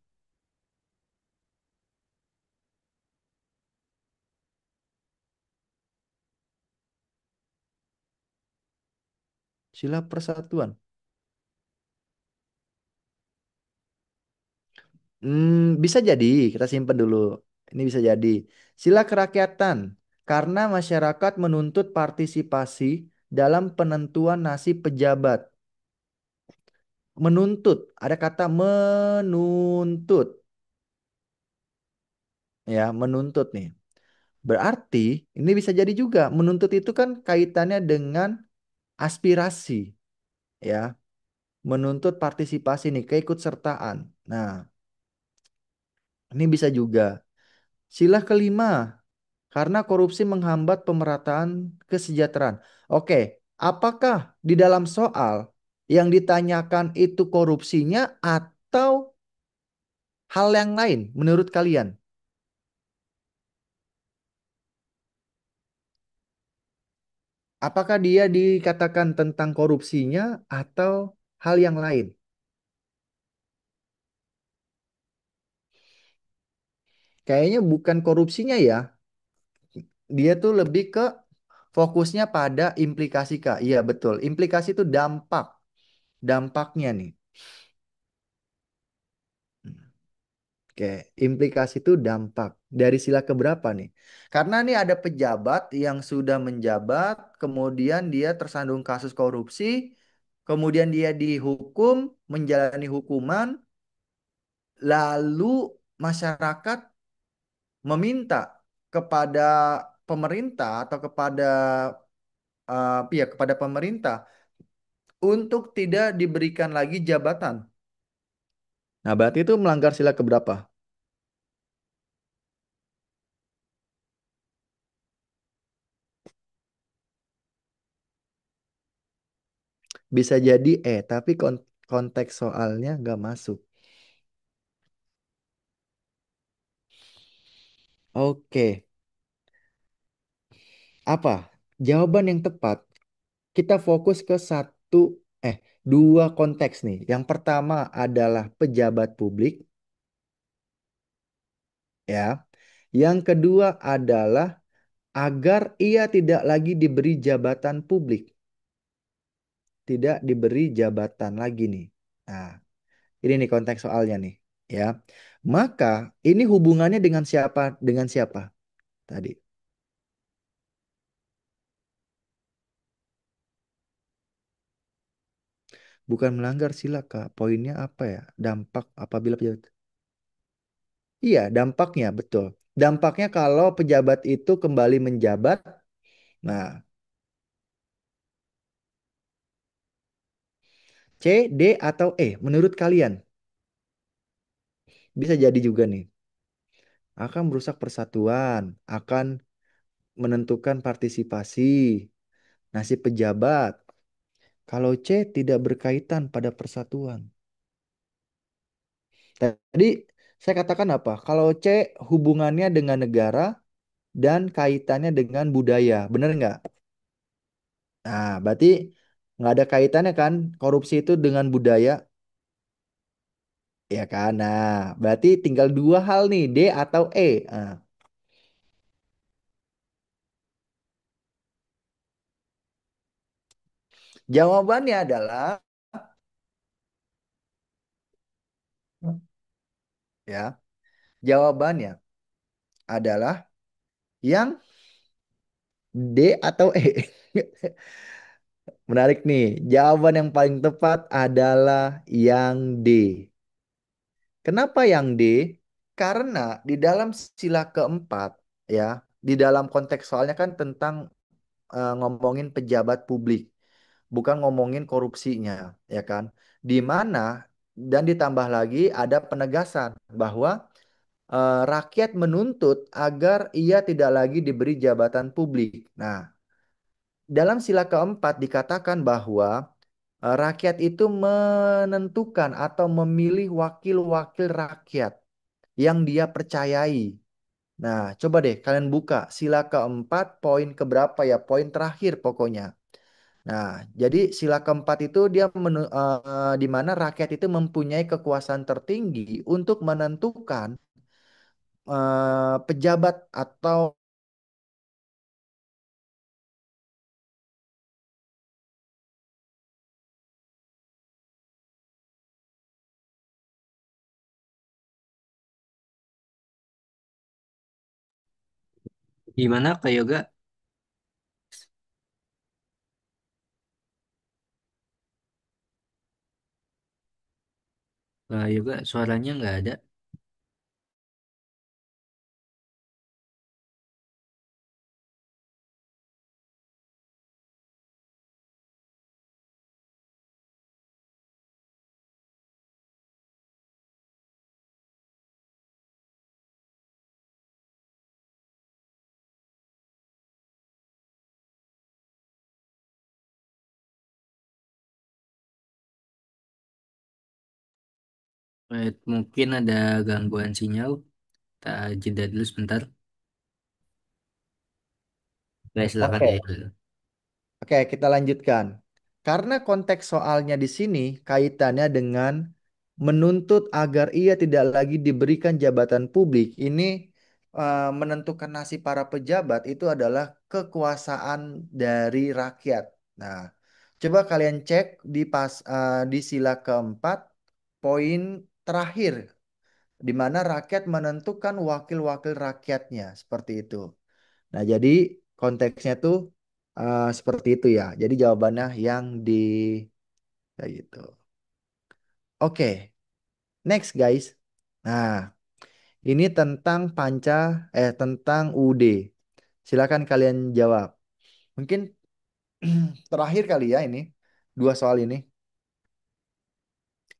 Speaker 2: Sila persatuan. Bisa jadi, kita simpan dulu. Ini bisa jadi. Sila kerakyatan karena masyarakat menuntut partisipasi dalam penentuan nasib pejabat. Menuntut, ada kata menuntut, ya, menuntut nih. Berarti ini bisa jadi juga menuntut itu kan kaitannya dengan aspirasi, ya. Menuntut partisipasi nih, keikutsertaan. Nah, ini bisa juga. Sila kelima, karena korupsi menghambat pemerataan kesejahteraan. Oke, apakah di dalam soal yang ditanyakan itu korupsinya atau hal yang lain menurut kalian? Apakah dia dikatakan tentang korupsinya atau hal yang lain? Kayaknya bukan korupsinya ya. Dia tuh lebih ke fokusnya pada implikasi Kak. Iya betul. Implikasi itu dampak. Dampaknya nih. Oke, implikasi itu dampak. Dari sila keberapa nih? Karena nih ada pejabat yang sudah menjabat, kemudian dia tersandung kasus korupsi, kemudian dia dihukum, menjalani hukuman, lalu masyarakat meminta kepada pemerintah atau kepada ya kepada pemerintah untuk tidak diberikan lagi jabatan. Nah, berarti itu melanggar sila keberapa? Bisa jadi tapi konteks soalnya nggak masuk. Oke, apa? Jawaban yang tepat. Kita fokus ke dua konteks nih. Yang pertama adalah pejabat publik, ya. Yang kedua adalah agar ia tidak lagi diberi jabatan publik, tidak diberi jabatan lagi nih. Nah, ini nih konteks soalnya nih, ya. Maka ini hubungannya dengan siapa? Dengan siapa tadi? Bukan melanggar sila, Kak. Poinnya apa ya? Dampak apabila pejabat. Iya, dampaknya betul. Dampaknya kalau pejabat itu kembali menjabat. Nah, C, D atau E menurut kalian bisa jadi juga nih. Akan merusak persatuan, akan menentukan partisipasi, Nasib pejabat. Kalau C tidak berkaitan pada persatuan. Tadi saya katakan apa? Kalau C hubungannya dengan negara dan kaitannya dengan budaya. Bener nggak? Nah, berarti nggak ada kaitannya kan korupsi itu dengan budaya, ya kan? Nah, berarti tinggal dua hal nih, D atau E. Nah, jawabannya adalah ya, jawabannya adalah yang D atau E. Menarik nih. Jawaban yang paling tepat adalah yang D. Kenapa yang D? Karena di dalam sila keempat ya, di dalam konteks soalnya kan tentang ngomongin pejabat publik, bukan ngomongin korupsinya, ya kan? Di mana dan ditambah lagi ada penegasan bahwa rakyat menuntut agar ia tidak lagi diberi jabatan publik. Nah, dalam sila keempat dikatakan bahwa rakyat itu menentukan atau memilih wakil-wakil rakyat yang dia percayai. Nah, coba deh kalian buka sila keempat poin keberapa ya? Poin terakhir pokoknya. Nah, jadi sila keempat itu dia di mana rakyat itu mempunyai kekuasaan tertinggi untuk menentukan pejabat atau
Speaker 1: Gimana Kak Yoga? Kak Yoga suaranya nggak ada. Mungkin ada gangguan sinyal. Kita jeda dulu sebentar. Baik, silakan
Speaker 2: Oke,
Speaker 1: Kak Yoga.
Speaker 2: oke, kita lanjutkan. Karena konteks soalnya di sini kaitannya dengan menuntut agar ia tidak lagi diberikan jabatan publik. Ini menentukan nasib para pejabat itu adalah kekuasaan dari rakyat. Nah, coba kalian cek di sila keempat poin terakhir di mana rakyat menentukan wakil-wakil rakyatnya seperti itu. Nah, jadi konteksnya tuh seperti itu ya. Jadi jawabannya yang di kayak gitu. Oke, next guys. Nah, ini tentang tentang UD. Silakan kalian jawab. Mungkin terakhir kali ya ini dua soal ini.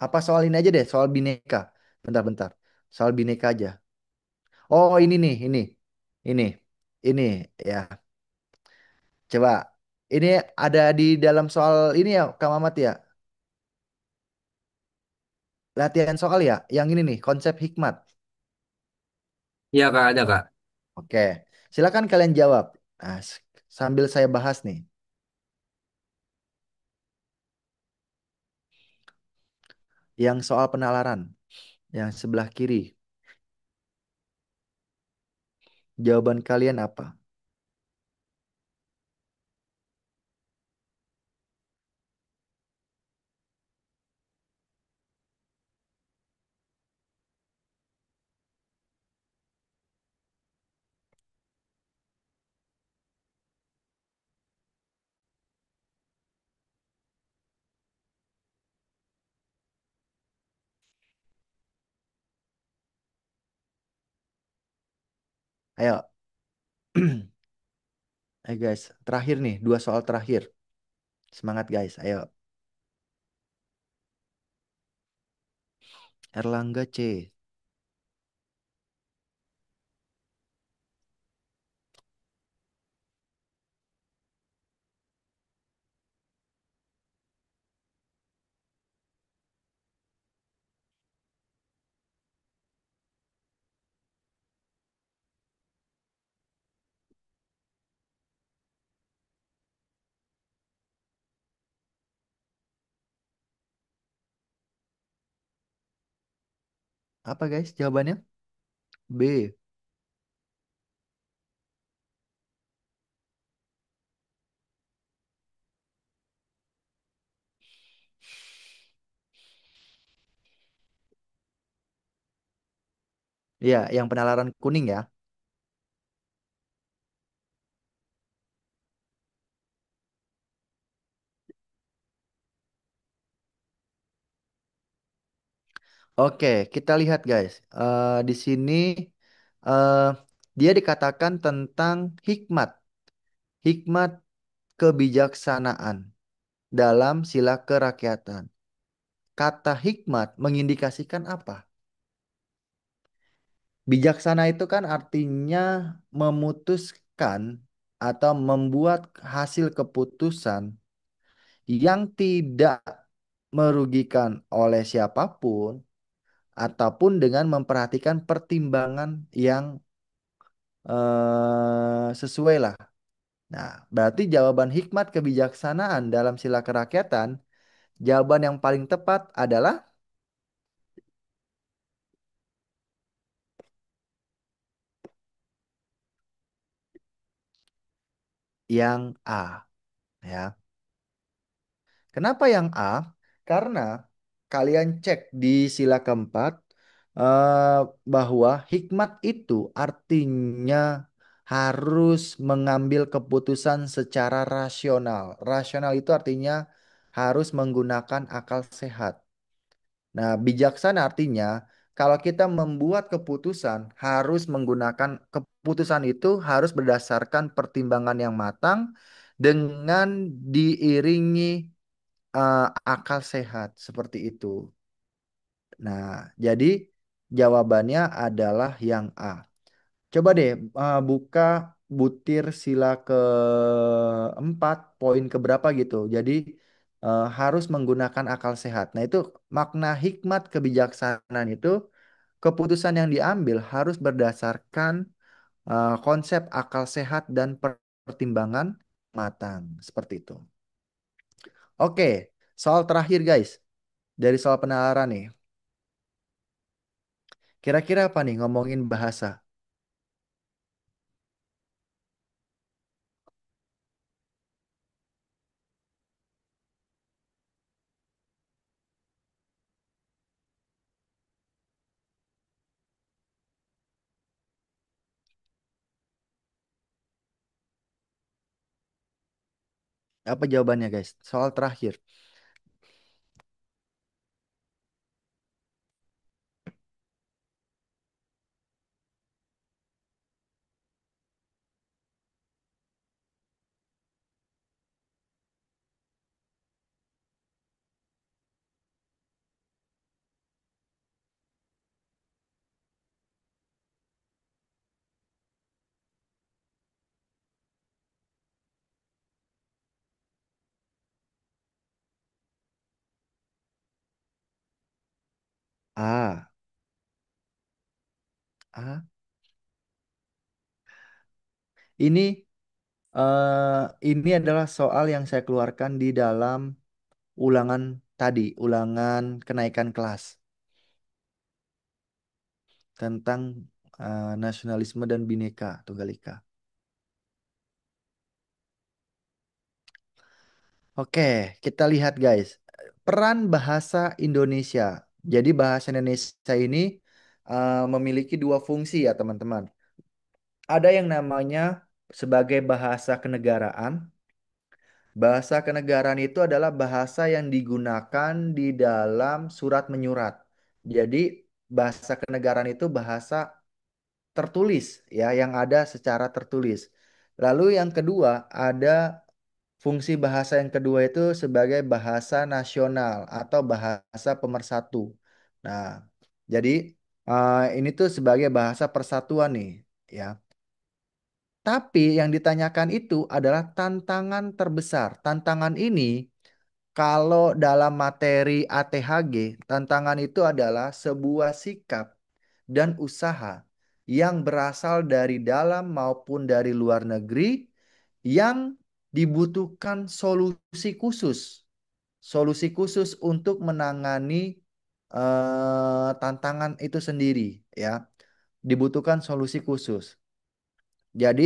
Speaker 2: Apa soal ini aja deh, soal bineka. Bentar-bentar. Soal bineka aja. Oh, ini nih, ini. Ini. Ini ya. Coba. Ini ada di dalam soal ini ya, Kak Mamat ya. Latihan soal ya. Yang ini nih, konsep hikmat.
Speaker 1: Iya Kak, ada Kak.
Speaker 2: Oke. Silakan kalian jawab. Nah, sambil saya bahas nih. Yang soal penalaran. Yang sebelah kiri. Jawaban kalian apa? Ayo. Ayo guys. Terakhir nih. Dua soal terakhir. Semangat guys. Ayo. Erlangga C. Apa guys jawabannya? B. Ya, yang penalaran kuning ya. Oke, kita lihat guys. Di sini eh, dia dikatakan tentang hikmat, hikmat kebijaksanaan dalam sila kerakyatan. Kata hikmat mengindikasikan apa? Bijaksana itu kan artinya memutuskan atau membuat hasil keputusan yang tidak merugikan oleh siapapun ataupun dengan memperhatikan pertimbangan yang sesuai lah. Nah, berarti jawaban hikmat kebijaksanaan dalam sila kerakyatan, jawaban yang paling tepat adalah yang A, ya. Kenapa yang A? Karena kalian cek di sila keempat eh, bahwa hikmat itu artinya harus mengambil keputusan secara rasional. Rasional itu artinya harus menggunakan akal sehat. Nah, bijaksana artinya kalau kita membuat keputusan harus menggunakan keputusan itu harus berdasarkan pertimbangan yang matang dengan diiringi eh, akal sehat seperti itu. Nah, jadi jawabannya adalah yang A. Coba deh buka butir sila keempat, poin keberapa gitu. Jadi harus menggunakan akal sehat. Nah, itu makna hikmat kebijaksanaan itu keputusan yang diambil harus berdasarkan konsep akal sehat dan pertimbangan matang. Seperti itu. Oke, soal terakhir guys. Dari soal penalaran nih. Kira-kira apa nih ngomongin bahasa? Apa jawabannya guys? Soal terakhir. A. A. Ini ini adalah soal yang saya keluarkan di dalam ulangan tadi, ulangan kenaikan kelas tentang nasionalisme dan Bhinneka Tunggal Ika. Oke, kita lihat guys. Peran bahasa Indonesia. Jadi bahasa Indonesia ini memiliki dua fungsi ya teman-teman. Ada yang namanya sebagai bahasa kenegaraan. Bahasa kenegaraan itu adalah bahasa yang digunakan di dalam surat menyurat. Jadi bahasa kenegaraan itu bahasa tertulis ya yang ada secara tertulis. Lalu yang kedua ada fungsi bahasa yang kedua itu sebagai bahasa nasional atau bahasa pemersatu. Nah, jadi ini tuh sebagai bahasa persatuan nih ya. Tapi yang ditanyakan itu adalah tantangan terbesar. Tantangan ini kalau dalam materi ATHG, tantangan itu adalah sebuah sikap dan usaha yang berasal dari dalam maupun dari luar negeri yang dibutuhkan solusi khusus. Solusi khusus untuk menangani tantangan itu sendiri ya. Dibutuhkan solusi khusus. Jadi,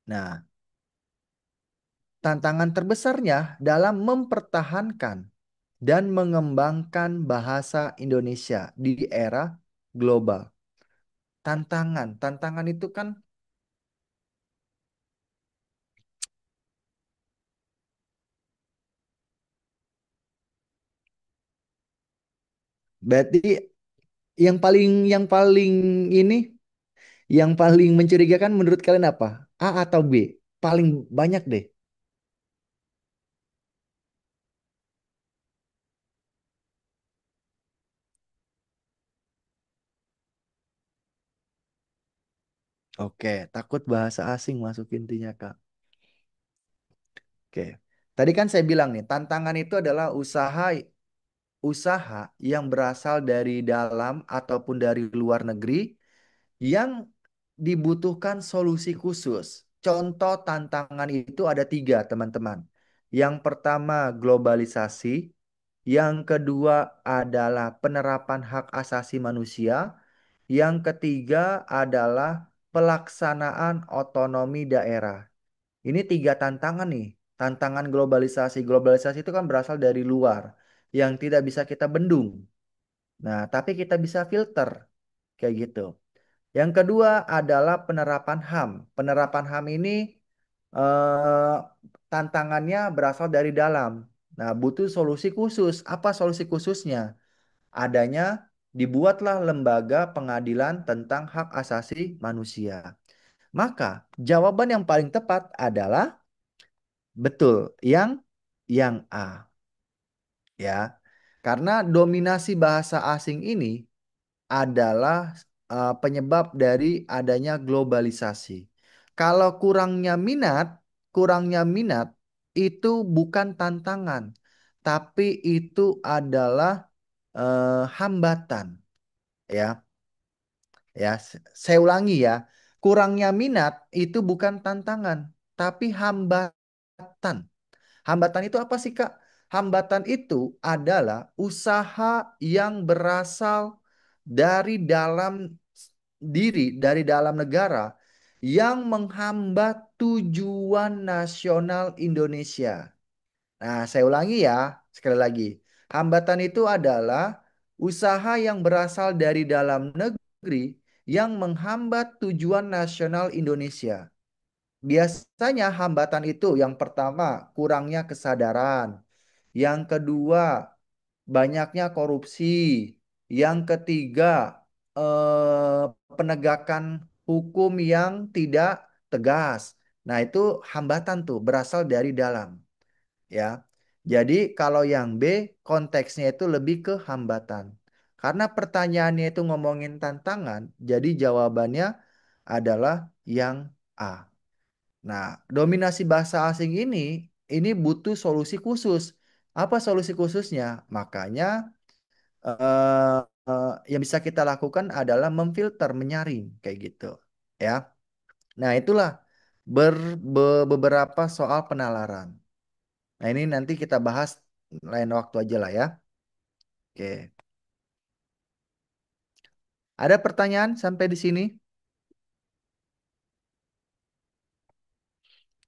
Speaker 2: nah, tantangan terbesarnya dalam mempertahankan dan mengembangkan bahasa Indonesia di era global. Tantangan itu kan berarti yang paling ini yang paling mencurigakan menurut kalian apa? A atau B? Paling banyak deh. Oke, takut bahasa asing masuk intinya, Kak. Oke. Tadi kan saya bilang nih, tantangan itu adalah usaha yang berasal dari dalam ataupun dari luar negeri yang dibutuhkan solusi khusus. Contoh tantangan itu ada tiga, teman-teman. Yang pertama, globalisasi. Yang kedua adalah penerapan hak asasi manusia. Yang ketiga adalah pelaksanaan otonomi daerah. Ini tiga tantangan nih. Tantangan globalisasi. Globalisasi itu kan berasal dari luar yang tidak bisa kita bendung. Nah, tapi kita bisa filter kayak gitu. Yang kedua adalah penerapan HAM. Penerapan HAM ini eh, tantangannya berasal dari dalam. Nah, butuh solusi khusus. Apa solusi khususnya? Adanya dibuatlah lembaga pengadilan tentang hak asasi manusia. Maka jawaban yang paling tepat adalah betul yang A ya. Karena dominasi bahasa asing ini adalah penyebab dari adanya globalisasi. Kalau kurangnya minat itu bukan tantangan, tapi itu adalah hambatan, ya. Ya, saya ulangi ya. Kurangnya minat itu bukan tantangan, tapi hambatan. Hambatan itu apa sih, Kak? Hambatan itu adalah usaha yang berasal dari dalam dari dalam negara yang menghambat tujuan nasional Indonesia. Nah, saya ulangi ya, sekali lagi. Hambatan itu adalah usaha yang berasal dari dalam negeri yang menghambat tujuan nasional Indonesia. Biasanya hambatan itu yang pertama kurangnya kesadaran, yang kedua banyaknya korupsi, yang ketiga penegakan hukum yang tidak tegas. Nah, itu hambatan tuh berasal dari dalam, ya. Jadi kalau yang B konteksnya itu lebih ke hambatan. Karena pertanyaannya itu ngomongin tantangan, jadi jawabannya adalah yang A. Nah, dominasi bahasa asing ini butuh solusi khusus. Apa solusi khususnya? Makanya yang bisa kita lakukan adalah memfilter, menyaring kayak gitu, ya. Nah, itulah beberapa soal penalaran. Nah, ini nanti kita bahas lain waktu aja lah ya. Oke. Ada pertanyaan sampai di sini?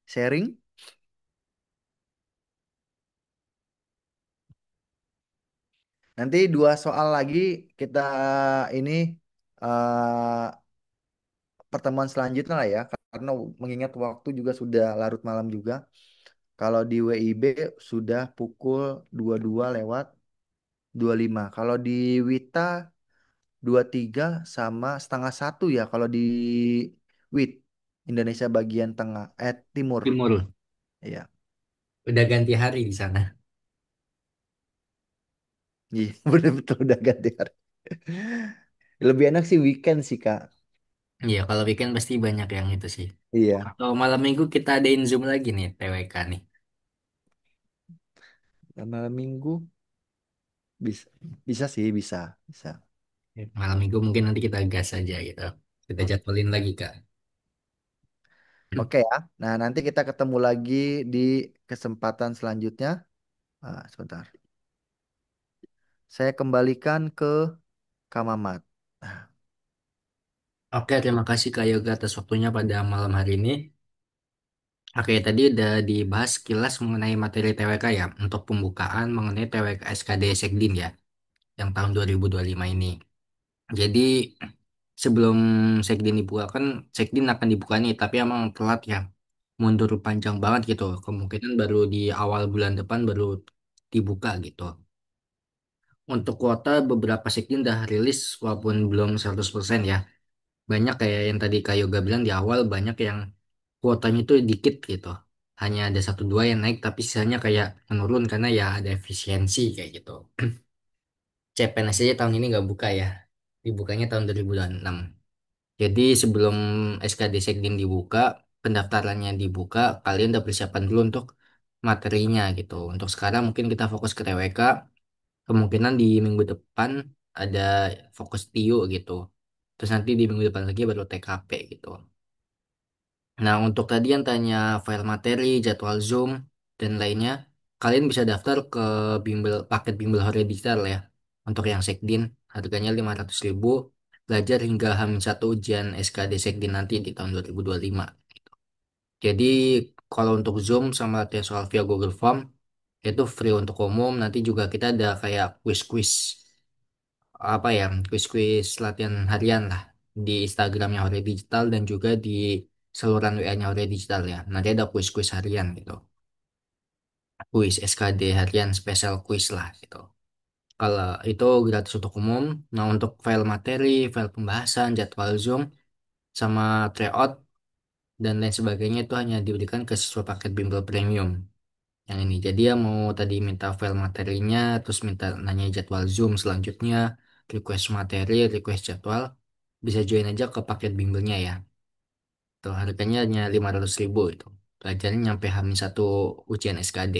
Speaker 2: Sharing? Nanti dua soal lagi kita ini eh, pertemuan selanjutnya lah ya. Karena mengingat waktu juga sudah larut malam juga. Kalau di WIB sudah pukul 22 lewat 25. Kalau di Wita 23 sama setengah satu ya. Kalau di WIT Indonesia bagian tengah timur.
Speaker 1: Timur.
Speaker 2: Iya.
Speaker 1: Udah ganti hari di sana.
Speaker 2: Iya, betul-betul udah ganti hari. Lebih enak sih weekend sih, Kak.
Speaker 1: Iya, kalau weekend pasti banyak yang itu sih.
Speaker 2: Iya.
Speaker 1: Kalau malam minggu kita adain Zoom lagi nih, TWK nih.
Speaker 2: Dan malam minggu bisa bisa sih, bisa. Bisa.
Speaker 1: Malam minggu mungkin nanti kita gas aja gitu. Kita
Speaker 2: Oke.
Speaker 1: jadwalin lagi, Kak.
Speaker 2: Oke ya. Nah, nanti kita ketemu lagi di kesempatan selanjutnya. Sebentar. Saya kembalikan ke Kamamat. Nah,
Speaker 1: Oke, terima kasih Kak Yoga atas waktunya pada malam hari ini. Oke, tadi udah dibahas sekilas mengenai materi TWK ya, untuk pembukaan mengenai TWK SKD Sekdin ya, yang tahun 2025 ini. Jadi, sebelum Sekdin dibuka kan, Sekdin akan dibuka nih, tapi emang telat ya, mundur panjang banget gitu. Kemungkinan baru di awal bulan depan baru dibuka gitu. Untuk kuota beberapa Sekdin udah rilis walaupun belum 100% ya. Banyak kayak yang tadi Kak Yoga bilang di awal, banyak yang kuotanya itu dikit gitu. Hanya ada satu dua yang naik tapi sisanya kayak menurun karena ya ada efisiensi kayak gitu. CPNS aja tahun ini nggak buka ya. Dibukanya tahun 2026. Jadi sebelum SKD Sekdin dibuka, pendaftarannya dibuka, kalian udah persiapan dulu untuk materinya gitu. Untuk sekarang mungkin kita fokus ke TWK. Kemungkinan di minggu depan ada fokus TIU gitu. Terus nanti di minggu depan lagi baru TKP gitu. Nah, untuk tadi yang tanya file materi, jadwal Zoom, dan lainnya, kalian bisa daftar ke paket bimbel Hore Digital ya. Untuk yang Sekdin, harganya 500.000, belajar hingga H-1 ujian SKD Sekdin nanti di tahun 2025. Jadi, kalau untuk Zoom sama latihan soal via Google Form, itu free untuk umum. Nanti juga kita ada kayak quiz-quiz, apa ya, quiz-quiz latihan harian lah di Instagramnya Hore Digital dan juga di saluran WA-nya Hore Digital ya. Nanti ada quiz-quiz harian gitu. Quiz SKD harian spesial quiz lah gitu. Kalau itu gratis untuk umum. Nah, untuk file materi, file pembahasan, jadwal Zoom, sama tryout dan lain sebagainya itu hanya diberikan ke siswa paket bimbel premium yang ini. Jadi ya mau tadi minta file materinya, terus minta nanya jadwal Zoom selanjutnya, request materi, request jadwal, bisa join aja ke paket bimbelnya ya. Tuh harganya hanya 500.000 itu. Pelajaran nyampe H-1 ujian SKD.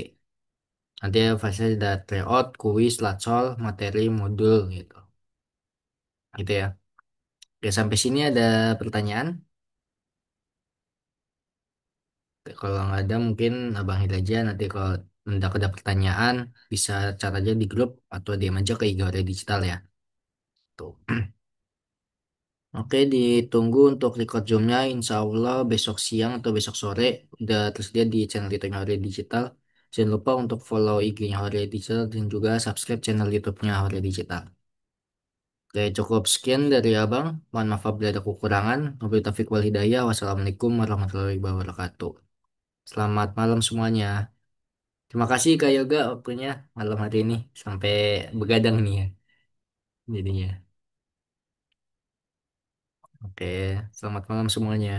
Speaker 1: Nanti ya fasilitas ada tryout, kuis, latsol, materi, modul gitu. Gitu ya. Oke, sampai sini ada pertanyaan. Oke, kalau nggak ada mungkin Abang Hid aja. Nanti kalau mendapat ada pertanyaan bisa chat aja di grup atau DM aja ke IG Hore Digital ya. Tuh. Oke, ditunggu untuk record Zoom-nya. Insya Allah besok siang atau besok sore udah tersedia di channel YouTube-nya Hore Digital. Jangan lupa untuk follow IG-nya Hore Digital dan juga subscribe channel YouTube-nya Hore Digital. Oke, cukup sekian dari Abang. Mohon maaf apabila ada kekurangan. Wabillahi taufiq wal hidayah. Wassalamualaikum warahmatullahi wabarakatuh. Selamat malam semuanya. Terima kasih Kak Yoga waktunya malam hari ini. Sampai begadang nih ya jadinya. Oke, selamat malam semuanya.